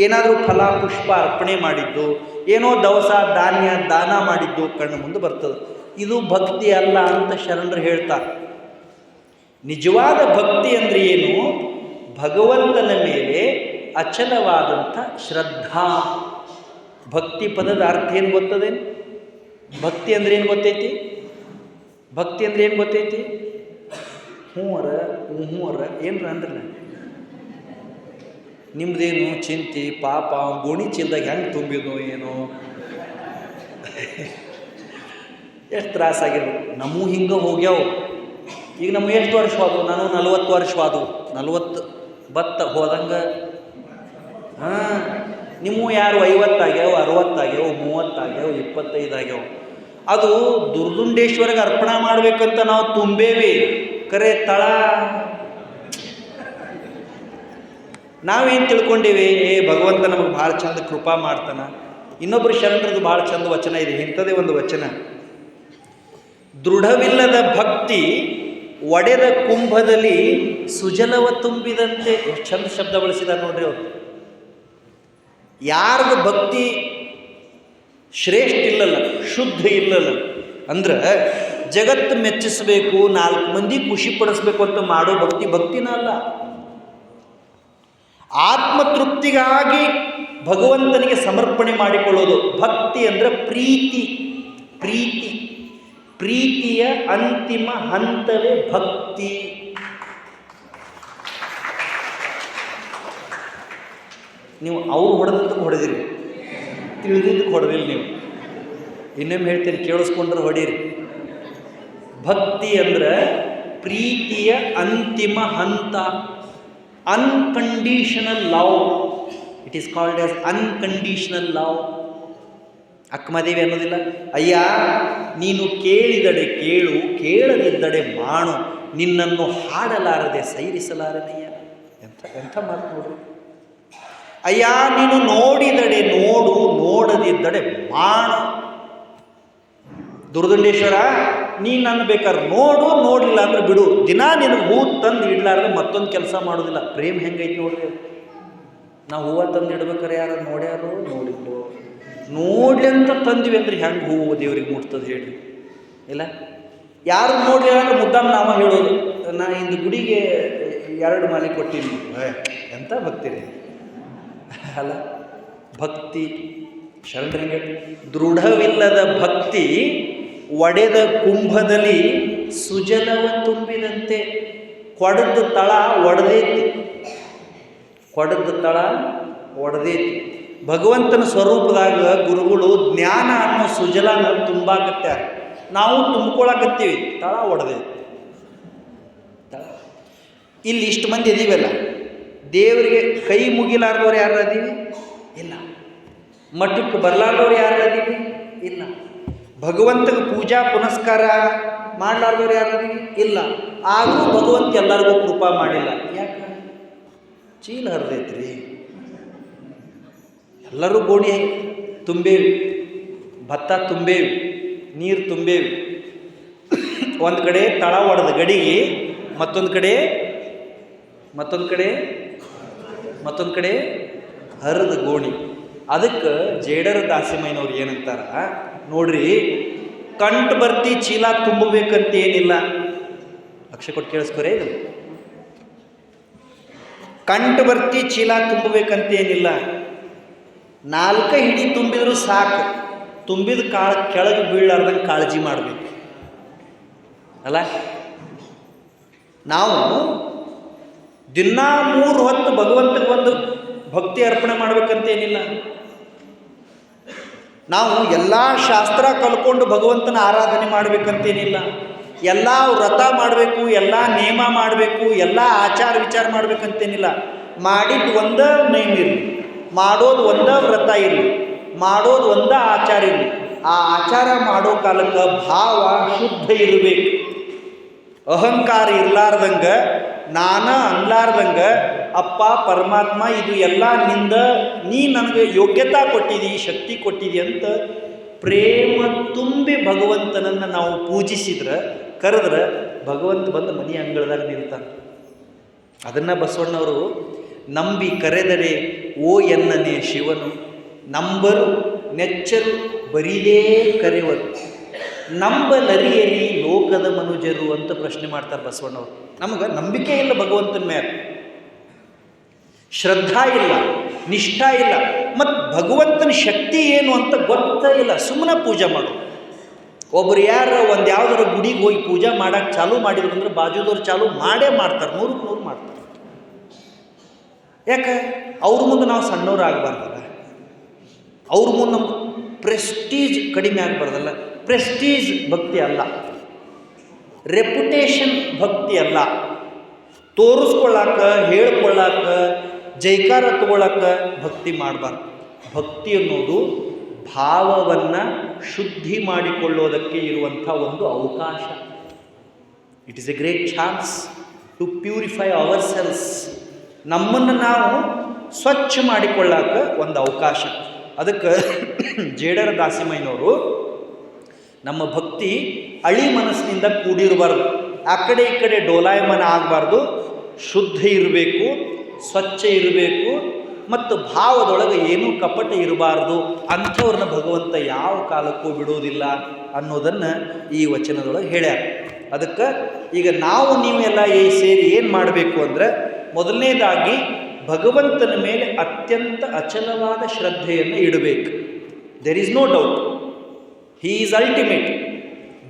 ಏನಾದರೂ ಫಲ ಪುಷ್ಪ ಅರ್ಪಣೆ ಮಾಡಿದ್ದು, ಏನೋ ದವಸ ಧಾನ್ಯ ದಾನ ಮಾಡಿದ್ದು ಕಣ್ಣು ಮುಂದೆ ಬರ್ತದೆ. ಇದು ಭಕ್ತಿ ಅಲ್ಲ ಅಂತ ಶರಣರು ಹೇಳ್ತಾರೆ. ನಿಜವಾದ ಭಕ್ತಿ ಅಂದರೆ ಏನು? ಭಗವಂತನ ಮೇಲೆ ಅಚಲವಾದಂಥ ಶ್ರದ್ಧಾ. ಭಕ್ತಿ ಪದದ ಅರ್ಥ ಏನು ಗೊತ್ತದೇನು? ಭಕ್ತಿ ಅಂದ್ರೆ ಏನು ಗೊತ್ತೈತಿ? ಭಕ್ತಿ ಅಂದ್ರೆ ಏನು ಗೊತ್ತೈತಿ? ಹೂವರ ಏನ್ರ ಅಂದ್ರೆ ನಿಮ್ದೇನು ಚಿಂತೆ ಪಾಪ, ಗೋಣಿ ಚೀಲದಾಗ ಹೆಂಗೆ ತುಂಬಿದ್ನೋ ಏನೋ, ಎಷ್ಟು ತ್ರಾಸಾಗಿರ್ಬೇಕು. ನಮಗೂ ಹಿಂಗೆ ಹೋಗ್ಯಾವು. ಈಗ ನಮ್ಗೆ ಎಷ್ಟು ವರ್ಷ ಆದವು? ನಾನು 40 ವರ್ಷ ಆದವು. 40 ಭತ್ತ ಹೋದಂಗೆ. ನಿಮ್ಮ ಯಾರು 50 ಆಗ್ಯಾವ, 60 ಆಗ್ಯಾವ, 30 ಆಗ್ಯಾವ, 25 ಆಗ್ಯಾವ. ಅದು ದುರ್ದುಂಡೇಶ್ವರಿಗೆ ಅರ್ಪಣೆ ಮಾಡ್ಬೇಕಂತ ನಾವು ತುಂಬೇವಿ, ಕರೆ ತಳ ನಾವೇನು ತಿಳ್ಕೊಂಡೇವಿ? ಭಗವಂತ ನಮಗೆ ಭಾಳ ಚಂದ ಕೃಪಾ ಮಾಡ್ತಾನೆ. ಇನ್ನೊಬ್ಬರು ಶರಣರದು ಭಾಳ ಚಂದ ವಚನ ಇದೆ. ಇಂಥದೇ ಒಂದು ವಚನ: ದೃಢವಿಲ್ಲದ ಭಕ್ತಿ ಒಡೆದ ಕುಂಭದಲ್ಲಿ ಸುಜಲವ ತುಂಬಿದಂತೆ. ಎಷ್ಟು ಚಂದ ಶಬ್ದ ಬಳಸಿದ್ದಾರೆ ನೋಡ್ರಿ ಅವರು. ಯಾರ್ದು ಭಕ್ತಿ ಶ್ರೇಷ್ಠ ಇಲ್ಲಲ್ಲ, ಶುದ್ಧ ಇಲ್ಲಲ್ಲ ಅಂದ್ರೆ ಜಗತ್ತು ಮೆಚ್ಚಿಸಬೇಕು, 4 ಮಂದಿ ಖುಷಿ ಪಡಿಸ್ಬೇಕು ಅಂತ ಮಾಡೋ ಭಕ್ತಿ ಭಕ್ತಿನ ಅಲ್ಲ. ಆತ್ಮತೃಪ್ತಿಗಾಗಿ ಭಗವಂತನಿಗೆ ಸಮರ್ಪಣೆ ಮಾಡಿಕೊಳ್ಳೋದು ಭಕ್ತಿ. ಅಂದರೆ ಪ್ರೀತಿ. ಪ್ರೀತಿ ಪ್ರೀತಿಯ ಅಂತಿಮ ಹಂತವೇ ಭಕ್ತಿ. ನೀವು ಅವ್ರು ಹೊಡೆದಕ್ಕೆ ಹೊಡೆದಿರಿ, ತಿಳಿದಿದ್ದಕ್ಕೆ ಹೊಡೆದಿಲ್ಲ. ನೀವು ಇನ್ನೊಮ್ಮೆ ಹೇಳ್ತೀರಿ, ಕೇಳಿಸ್ಕೊಂಡ್ರೆ ಹೊಡೀರಿ. ಭಕ್ತಿ ಅಂದ್ರೆ ಪ್ರೀತಿಯ ಅಂತಿಮ ಹಂತ, unconditional love. It is called as unconditional love. Akkamadevi ಅನ್ನೋದಿಲ್ಲ, ಅಯ್ಯ ನೀನು ಕೇಳಿದಡೆ ಕೇಳು, ಕೇಳದಿದ್ದಡೆ ಮಾಡು, ನಿನ್ನನ್ನು ಹಾಡಲಾರದೆ ಸೈರಿಸಲಾರನಯ್ಯ. ಎಂಥ ಮಾತು ನೋಡ್ರಿ. ಅಯ್ಯ ನೀನು ನೋಡಿದಡೆ ನೋಡು, ನೋಡದಿದ್ದಡೆ ಮಾಡು. ದುರ್ದಂಡೇಶ್ವರ, ನೀನು ನನ್ನ ಬೇಕಾದ್ರೆ ನೋಡು, ನೋಡಲಿಲ್ಲ ಅಂದ್ರೆ ಬಿಡು, ದಿನ ನಿನಗೆ ಹೂ ತಂದು ಇಡ್ಲಾರ್ದೆ ಮತ್ತೊಂದು ಕೆಲಸ ಮಾಡೋದಿಲ್ಲ. ಪ್ರೇಮ್ ಹೆಂಗೈತಿ ನೋಡ್ರಿ. ನಾವು ಹೂವು ತಂದು ಇಡ್ಬೇಕಾರೆ ಯಾರು ನೋಡ್ಯಾರೋ ನೋಡಿದ್ರು, ನೋಡ್ಲಿ ಅಂತ ತಂದ್ವಿ ಅಂದ್ರೆ ಹೆಂಗೆ ಹೂವು ದೇವ್ರಿಗೆ ಮುಟ್ತದೆ ಹೇಳಿ? ಇಲ್ಲ, ಯಾರು ನೋಡ್ಲಿ ಅಂದ್ರೆ ಮುದ್ದಾಮ ನಾವ ಹೇಳೋದು, ನಾ ಇಂದು ಗುಡಿಗೆ 2 ಮಾಲೆ ಕೊಟ್ಟಿನಿ. ಎಂಥ ಭಕ್ತಿ ರೀ ಅಲ್ಲ. ಭಕ್ತಿ ಶರಣರಂಗ ದೃಢವಿಲ್ಲದ ಭಕ್ತಿ ಒಡೆದ ಕುಂಭದಲ್ಲಿ ಸುಜಲವ ತುಂಬಿದಂತೆ. ಕೊಡದ ತಳ ಒಡೆದೈತಿ, ಕೊಡದ ತಳ ಒಡೆದೈತಿ. ಭಗವಂತನ ಸ್ವರೂಪದಾಗ ಗುರುಗಳು ಜ್ಞಾನ ಅನ್ನೋ ಸುಜಲನ ತುಂಬಾಕತ್ಯಾರ, ನಾವು ತುಂಬ್ಕೊಳಕತ್ತೀವಿ, ತಳ ಒಡೆದೈತಿ. ಇಲ್ಲಿ ಇಷ್ಟು ಮಂದಿ ಇದೀವಲ್ಲ, ದೇವರಿಗೆ ಕೈ ಮುಗಿಲಾರ್ದವ್ರು ಯಾರು ಅದೀವಿ? ಇಲ್ಲ. ಮಠಕ್ಕೆ ಬರಲಾರ್ದವ್ರು ಯಾರು ಅದೀವಿ? ಇಲ್ಲ. ಭಗವಂತಗೆ ಪೂಜಾ ಪುನಸ್ಕಾರ ಮಾಡಲಾರ್ದವ್ರು ಯಾರು ಅದೀವಿ? ಇಲ್ಲ. ಆದರೂ ಭಗವಂತ ಎಲ್ಲರಿಗೂ ಕೃಪಾ ಮಾಡಿಲ್ಲ. ಯಾಕೆ? ಚೀಲ ಹರಿದೈತ್ರಿ. ಎಲ್ಲರೂ ಗೋಣಿ ತುಂಬೇವಿ, ಭತ್ತ ತುಂಬೇವಿ, ನೀರು ತುಂಬೇವಿ. ಒಂದು ಕಡೆ ತಳ ಒಡೆದ ಗಡಿಗೆ, ಮತ್ತೊಂದು ಕಡೆ ಹರಿದ ಗೋಣಿ. ಅದಕ್ಕೆ ಜೇಡರ ದಾಸಿಮಯ್ಯನವ್ರು ಏನಂತಾರ ನೋಡ್ರಿ, ಕಂಟು ಬರ್ತಿ ಚೀಲ ತುಂಬಬೇಕಂತ ಏನಿಲ್ಲ. ಲಕ್ಷ ಕೊಟ್ಟು ಕೇಳಿಸ್ಕೊರೇ, ಇದು ಕಂಟು ಬರ್ತಿ ಚೀಲ ತುಂಬಬೇಕಂತ ಏನಿಲ್ಲ. 4 ಹಿಡಿ ತುಂಬಿದ್ರು ಸಾಕು, ತುಂಬಿದ ಕೆಳಗೆ ಬೀಳಾರ್ದಂಗೆ ಕಾಳಜಿ ಮಾಡಬೇಕು ಅಲ್ಲ. ನಾವು ದಿನ 3 ಹೊತ್ತು ಭಗವಂತಗೆ ಒಂದು ಭಕ್ತಿ ಅರ್ಪಣೆ ಮಾಡ್ಬೇಕಂತೇನಿಲ್ಲ. ನಾವು ಎಲ್ಲ ಶಾಸ್ತ್ರ ಕಲ್ಕೊಂಡು ಭಗವಂತನ ಆರಾಧನೆ ಮಾಡ್ಬೇಕಂತೇನಿಲ್ಲ. ಎಲ್ಲ ವ್ರತ ಮಾಡಬೇಕು, ಎಲ್ಲ ನೇಮ ಮಾಡಬೇಕು, ಎಲ್ಲ ಆಚಾರ ವಿಚಾರ ಮಾಡ್ಬೇಕಂತೇನಿಲ್ಲ. ಮಾಡಿದ್ದು ಒಂದೇ ನೇಮ ಇರಲಿ, ಮಾಡೋದು ಒಂದೇ ವ್ರತ ಇರಲಿ, ಮಾಡೋದು ಒಂದೇ ಆಚಾರ ಇರಲಿ. ಆ ಆಚಾರ ಮಾಡೋ ಕಾಲಕ್ಕೆ ಭಾವ ಶುದ್ಧ ಇರಬೇಕು. ಅಹಂಕಾರ ಇರ್ಲಾರ್ದಂಗ, ನಾನ ಅನ್ಲಾರ್ದಂಗ, ಅಪ್ಪ ಪರಮಾತ್ಮ ಇದು ಎಲ್ಲ ನಿಂದ, ನೀ ನನಗೆ ಯೋಗ್ಯತಾ ಕೊಟ್ಟಿದ್ದೀ, ಶಕ್ತಿ ಕೊಟ್ಟಿದ್ದೀ ಅಂತ ಪ್ರೇಮ ತುಂಬಿ ಭಗವಂತನನ್ನು ನಾವು ಪೂಜಿಸಿದ್ರೆ, ಕರೆದ್ರೆ ಭಗವಂತ ಬಂದು ಮನೆ ಅಂಗಳದಾಗ ನಿಲ್ತಾನೆ. ಅದನ್ನು ಬಸವಣ್ಣವರು ನಂಬಿ ಕರೆದರೆ ಓ ಎನ್ನನೇ ಶಿವನು, ನಂಬರು ನೆಚ್ಚರು ಬರೀದೇ ಕರೆವರು, ನಂಬಲರಿಯರಿ ಲೋಕದ ಮನುಜರು ಅಂತ ಪ್ರಶ್ನೆ ಮಾಡ್ತಾರೆ ಬಸವಣ್ಣವರು. ನಮಗೆ ನಂಬಿಕೆ ಇಲ್ಲ ಭಗವಂತನ ಮೇಲೆ, ಶ್ರದ್ಧಾ ಇಲ್ಲ, ನಿಷ್ಠಾ ಇಲ್ಲ, ಮತ್ತು ಭಗವಂತನ ಶಕ್ತಿ ಏನು ಅಂತ ಗೊತ್ತೇ ಇಲ್ಲ. ಸುಮ್ಮನೆ ಪೂಜೆ ಮಾಡು. ಒಬ್ಬರು ಯಾರು ಒಂದು ಯಾವುದಾದ್ರು ಗುಡಿಗೆ ಹೋಗಿ ಪೂಜೆ ಮಾಡೋಕ್ಕೆ ಚಾಲೂ ಮಾಡಿದ್ರು ಅಂದ್ರೆ ಬಾಜುದವ್ರು ಚಾಲೂ ಮಾಡೇ ಮಾಡ್ತಾರೆ, 100ಕ್ಕೆ 100 ಮಾಡ್ತಾರೆ. ಯಾಕೆ? ಅವ್ರ ಮುಂದೆ ನಾವು ಸಣ್ಣವ್ರು ಆಗಬಾರ್ದಲ್ಲ, ಅವ್ರ ಮುಂದೆ ನಮ್ಮ ಪ್ರೆಸ್ಟೀಜ್ ಕಡಿಮೆ ಆಗಬಾರ್ದಲ್ಲ. ಪ್ರೆಸ್ಟೀಜ್ ಭಕ್ತಿ ಅಲ್ಲ, ರೆಪ್ಯುಟೇಷನ್ ಭಕ್ತಿ ಅಲ್ಲ. ತೋರಿಸ್ಕೊಳ್ಳಾಕ, ಹೇಳ್ಕೊಳ್ಳಾಕ, ಜೈಕಾರ ತಗೊಳ್ಳಾಕ ಭಕ್ತಿ ಮಾಡಬಾರ್ದು. ಭಕ್ತಿ ಅನ್ನೋದು ಭಾವವನ್ನು ಶುದ್ಧಿ ಮಾಡಿಕೊಳ್ಳೋದಕ್ಕೆ ಇರುವಂಥ ಒಂದು ಅವಕಾಶ. It is a great chance to purify our selves. ನಮ್ಮನ್ನು ನಾವು ಸ್ವಚ್ಛ ಮಾಡಿಕೊಳ್ಳಾಕ ಒಂದು ಅವಕಾಶ. ಅದಕ್ಕೆ ಜೇಡರ ದಾಸಿಮಯ್ಯನವರು ನಮ್ಮ ಭಕ್ತಿ ಅಳಿ ಮನಸ್ಸಿನಿಂದ ಕೂಡಿರಬಾರ್ದು, ಆ ಕಡೆ ಈ ಕಡೆ ಡೋಲಾಯಮಾನ ಆಗಬಾರ್ದು, ಶುದ್ಧ ಇರಬೇಕು, ಸ್ವಚ್ಛ ಇರಬೇಕು, ಮತ್ತು ಭಾವದೊಳಗೆ ಏನೂ ಕಪಟ ಇರಬಾರ್ದು. ಅಂಥವ್ರನ್ನ ಭಗವಂತ ಯಾವ ಕಾಲಕ್ಕೂ ಬಿಡುವುದಿಲ್ಲ ಅನ್ನೋದನ್ನು ಈ ವಚನದೊಳಗೆ ಹೇಳ್ಯಾರ. ಅದಕ್ಕೆ ಈಗ ನಾವು ನೀವೆಲ್ಲ ಸೇರಿ ಏನು ಮಾಡಬೇಕು ಅಂದರೆ, ಮೊದಲನೇದಾಗಿ ಭಗವಂತನ ಮೇಲೆ ಅತ್ಯಂತ ಅಚಲವಾದ ಶ್ರದ್ಧೆಯನ್ನು ಇಡಬೇಕು. There is no doubt, he is ultimate.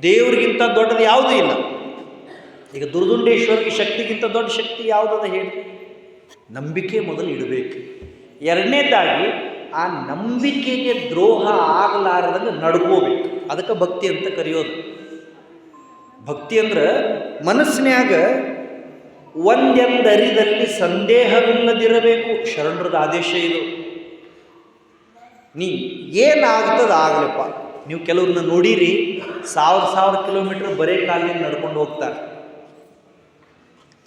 ದೇವರಿಗಿಂತ ದೊಡ್ಡದು ಯಾವುದೂ ಇಲ್ಲ. ಈಗ ದುರ್ದುಂಡೇಶ್ವರಿಗೆ ಶಕ್ತಿಗಿಂತ ದೊಡ್ಡ ಶಕ್ತಿ ಯಾವುದದ ಹೇಳಿ? ನಂಬಿಕೆ ಮೊದಲು ಇಡಬೇಕು. ಎರಡನೇದಾಗಿ ಆ ನಂಬಿಕೆಗೆ ದ್ರೋಹ ಆಗಲಾರದಂಗೆ ನಡ್ಕೋಬೇಕು. ಅದಕ್ಕೆ ಭಕ್ತಿ ಅಂತ ಕರೆಯೋದು. ಭಕ್ತಿ ಅಂದ್ರೆ ಮನಸ್ಸಿನ್ಯಾಗ ಒಂದೆಂದರಿದಲ್ಲಿ ಸಂದೇಹವಿಲ್ಲದಿರಬೇಕು. ಶರಣರದ ಆದೇಶ ಇದು. ನೀ ಏನಾಗ್ತದೆ ಆಗಲಪ್ಪ. ನೀವು ಕೆಲವ್ರನ್ನ ನೋಡಿರಿ, 1000 ಕಿಲೋಮೀಟ್ರ್ ಬರೇ ಕಾಲಿನಿಂದ ನಡ್ಕೊಂಡು ಹೋಗ್ತಾರೆ.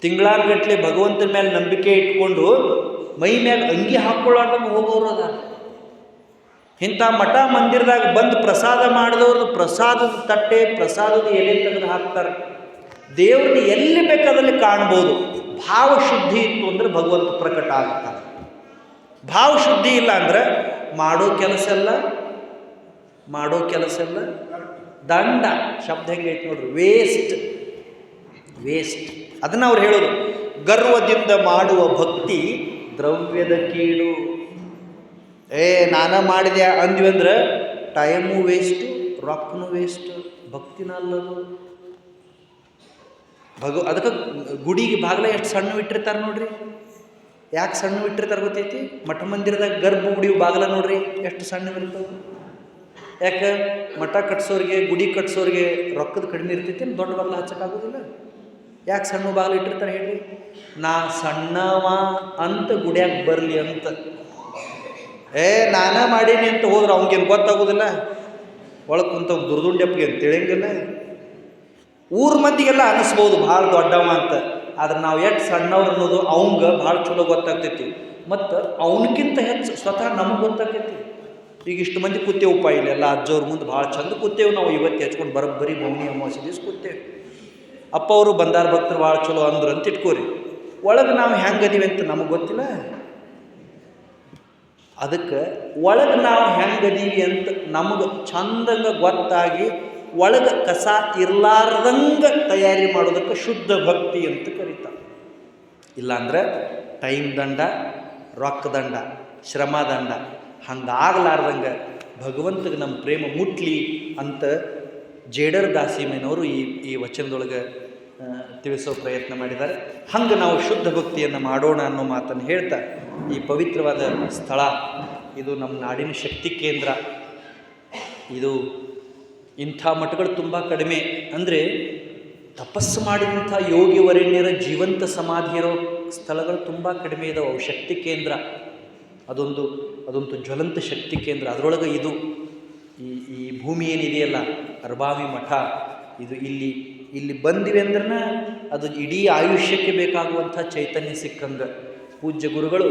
ತಿಂಗಳಾನ್ಗಟ್ಲೆ ಭಗವಂತನ ಮೇಲೆ ನಂಬಿಕೆ ಇಟ್ಕೊಂಡು ಮೈ ಮೇಲೆ ಅಂಗಿ ಹಾಕ್ಕೊಳ್ಳೋದಂಗೆ ಹೋಗೋರು ಅದ. ಇಂಥ ಮಠ ಮಂದಿರದಾಗ ಬಂದು ಪ್ರಸಾದ ಮಾಡಿದವ್ರದ್ದು ಪ್ರಸಾದದ ತಟ್ಟೆ, ಪ್ರಸಾದದ ಎಲೆ ತೆಗೆದು ಹಾಕ್ತಾರೆ. ದೇವ್ರನ್ನ ಎಲ್ಲಿ ಬೇಕಾದಲ್ಲಿ ಕಾಣ್ಬೋದು. ಭಾವಶುದ್ಧಿ ಇತ್ತು ಅಂದರೆ ಭಗವಂತ ಪ್ರಕಟ ಆಗ್ತಾನೆ. ಭಾವಶುದ್ಧಿ ಇಲ್ಲ ಅಂದರೆ ಮಾಡೋ ಕೆಲಸ ಎಲ್ಲ ದಂಡ. ಶಬ್ದ ಹೆಂಗೈತೆ ನೋಡ್ರಿ, ವೇಸ್ಟ್. ಅದನ್ನು ಅವ್ರು ಹೇಳೋದು, ಗರ್ವದಿಂದ ಮಾಡುವ ಭಕ್ತಿ ದ್ರವ್ಯದ ಕೀಡು. ನಾನ ಮಾಡಿದೆ ಅಂದ್ವಿ ಅಂದ್ರೆ ಟೈಮು ವೇಸ್ಟು, ರೊಕ್ಕನೂ ವೇಸ್ಟ್, ಭಕ್ತಿನ ಅಲ್ಲದು. ಅದಕ್ಕೆ ಗುಡಿಗೆ ಬಾಗಿಲ ಎಷ್ಟು ಸಣ್ಣ ಇಟ್ಟಿರ್ತಾರೆ ನೋಡ್ರಿ. ಯಾಕೆ ಸಣ್ಣ ಇಟ್ಟಿರ್ತಾರೆ ಗೊತ್ತೈತಿ? ಮಠ ಮಂದಿರದಾಗ ಗರ್ಭ ಗುಡಿ ಬಾಗಿಲ ನೋಡ್ರಿ ಎಷ್ಟು ಸಣ್ಣ ಇರ್ತವೆ. ಯಾಕೆ? ಮಠ ಕಟ್ಸೋರಿಗೆ, ಗುಡಿ ಕಟ್ಸೋರಿಗೆ ರೊಕ್ಕದ ಕಡಿಮೆ ಇರ್ತೈತಿ, ದೊಡ್ಡ ಬಾಗಿಲ ಹಚ್ಚಕ್ಕಾಗೋದಿಲ್ಲ. ಯಾಕೆ ಸಣ್ಣ ಬಾಗಿಲು ಇಟ್ಟಿರ್ತಾರೆ ಹೇಳ್ರಿ? ನಾ ಸಣ್ಣವ ಅಂತ ಗುಡಿಯಾಗ ಬರಲಿ ಅಂತ. ನಾನ ಮಾಡೀನಿ ಅಂತ ಹೋದ್ರೆ ಅವ್ಗೇನು ಗೊತ್ತಾಗೋದಿಲ್ಲ. ಒಳಗೆ ಕುಂತ ದುರ್ದುಂಡ್ಯಪ್ಪಿಗೆ ಅಂತ ತಿಳಿಯಂಗಿಲ್ಲ. ಊರ ಮಂದಿಗೆಲ್ಲ ಅನಿಸ್ಬೋದು ಭಾಳ ದೊಡ್ಡವ ಅಂತ. ಆದ್ರೆ ನಾವು ಎಷ್ಟು ಸಣ್ಣವ್ರು ಅನ್ನೋದು ಅವಂಗೆ ಭಾಳ ಚಲೋ ಗೊತ್ತಾಗ್ತೈತಿ. ಮತ್ತು ಅವನಕ್ಕಿಂತ ಹೆಚ್ಚು ಸ್ವತಃ ನಮಗೆ ಗೊತ್ತಾಗ್ತೈತಿ. ಈಗ ಇಷ್ಟು ಮಂದಿ ಕೂತೇವಪ್ಪ ಇಲ್ಲೆಲ್ಲ ಅಜ್ಜವ್ರ ಮುಂದೆ ಭಾಳ ಚಂದ ಕೂತೇವೆ ನಾವು. ಇವತ್ತು ಹೆಚ್ಕೊಂಡು ಬರೀ ಮೌನಿ ಅಮಾವಾಸ್ಯೆ ದಿವಸ ಕೂತೇವೆ. ಅಪ್ಪ ಅವರು ಬಂದಾರ ಭಕ್ತರು ಭಾಳ ಚಲೋ ಅಂದ್ರು ಅಂತ ಇಟ್ಕೋರಿ. ಒಳಗೆ ನಾವು ಹೆಂಗದೀವಿ ಅಂತ ನಮಗೆ ಗೊತ್ತಿಲ್ಲ. ಅದಕ್ಕೆ ಒಳಗೆ ನಾವು ಹೆಂಗದೀವಿ ಅಂತ ನಮಗೆ ಚಂದಂಗೆ ಗೊತ್ತಾಗಿ ಒಳಗೆ ಕಸ ಇರಲಾರ್ದಂಗೆ ತಯಾರಿ ಮಾಡೋದಕ್ಕೆ ಶುದ್ಧ ಭಕ್ತಿ ಅಂತ ಕರೀತಾರೆ. ಇಲ್ಲಾಂದ್ರೆ ಟೈಮ್ ದಂಡ, ರೊಕ್ಕ ದಂಡ, ಶ್ರಮ ದಂಡ. ಹಂಗಾಗಲಾರ್ದಂಗೆ ಭಗವಂತಗೆ ನಮ್ಮ ಪ್ರೇಮ ಮುಟ್ಲಿ ಅಂತ ಜೇಡರ್ ದಾಸಿಮಯ್ಯನವರು ಈ ವಚನದೊಳಗೆ ತಿಳಿಸೋ ಪ್ರಯತ್ನ ಮಾಡಿದ್ದಾರೆ. ಹಂಗೆ ನಾವು ಶುದ್ಧ ಭಕ್ತಿಯನ್ನು ಮಾಡೋಣ ಅನ್ನೋ ಮಾತನ್ನು ಹೇಳ್ತಾ, ಈ ಪವಿತ್ರವಾದ ಸ್ಥಳ ಇದು ನಮ್ಮ ನಾಡಿನ ಶಕ್ತಿ ಕೇಂದ್ರ. ಇದು ಇಂಥ ಮಠಗಳು ತುಂಬ ಕಡಿಮೆ. ಅಂದರೆ ತಪಸ್ಸು ಮಾಡಿದಂಥ ಯೋಗಿ ವರೇಣ್ಯರ ಜೀವಂತ ಸಮಾಧಿ ಇರೋ ಸ್ಥಳಗಳು ತುಂಬ ಕಡಿಮೆ ಇದಾವೆ. ಅವು ಶಕ್ತಿ ಕೇಂದ್ರ. ಅದೊಂದು ಜ್ವಲಂತ ಶಕ್ತಿ ಕೇಂದ್ರ. ಅದರೊಳಗೆ ಇದು ಈ ಭೂಮಿ ಏನಿದೆಯಲ್ಲ, ಅರ್ಬಾವಿ ಮಠ, ಇದು ಇಲ್ಲಿ ಬಂದಿವೆ ಅಂದ್ರೆ ಅದು ಇಡೀ ಆಯುಷ್ಯಕ್ಕೆ ಬೇಕಾಗುವಂಥ ಚೈತನ್ಯ ಸಿಕ್ಕಂಗೆ. ಪೂಜ್ಯ ಗುರುಗಳು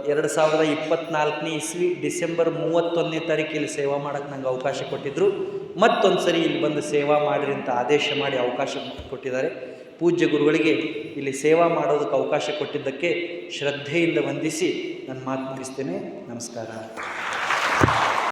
2024 ಇಸ್ವಿ ಡಿಸೆಂಬರ್ 31 ಇಲ್ಲಿ ಸೇವಾ ಮಾಡೋಕ್ಕೆ ನಂಗೆ ಅವಕಾಶ ಕೊಟ್ಟಿದ್ದರು. ಮತ್ತೊಂದು ಸರಿ ಇಲ್ಲಿ ಬಂದು ಸೇವಾ ಮಾಡಿರಿ ಅಂತ ಆದೇಶ ಮಾಡಿ ಅವಕಾಶ ಕೊಟ್ಟಿದ್ದಾರೆ. ಪೂಜ್ಯ ಗುರುಗಳಿಗೆ ಇಲ್ಲಿ ಸೇವಾ ಮಾಡೋದಕ್ಕೆ ಅವಕಾಶ ಕೊಟ್ಟಿದ್ದಕ್ಕೆ ಶ್ರದ್ಧೆಯಿಂದ ವಂದಿಸಿ ನನ್ನ ಮಾತು ಮುಗಿಸ್ತೇನೆ. ನಮಸ್ಕಾರ.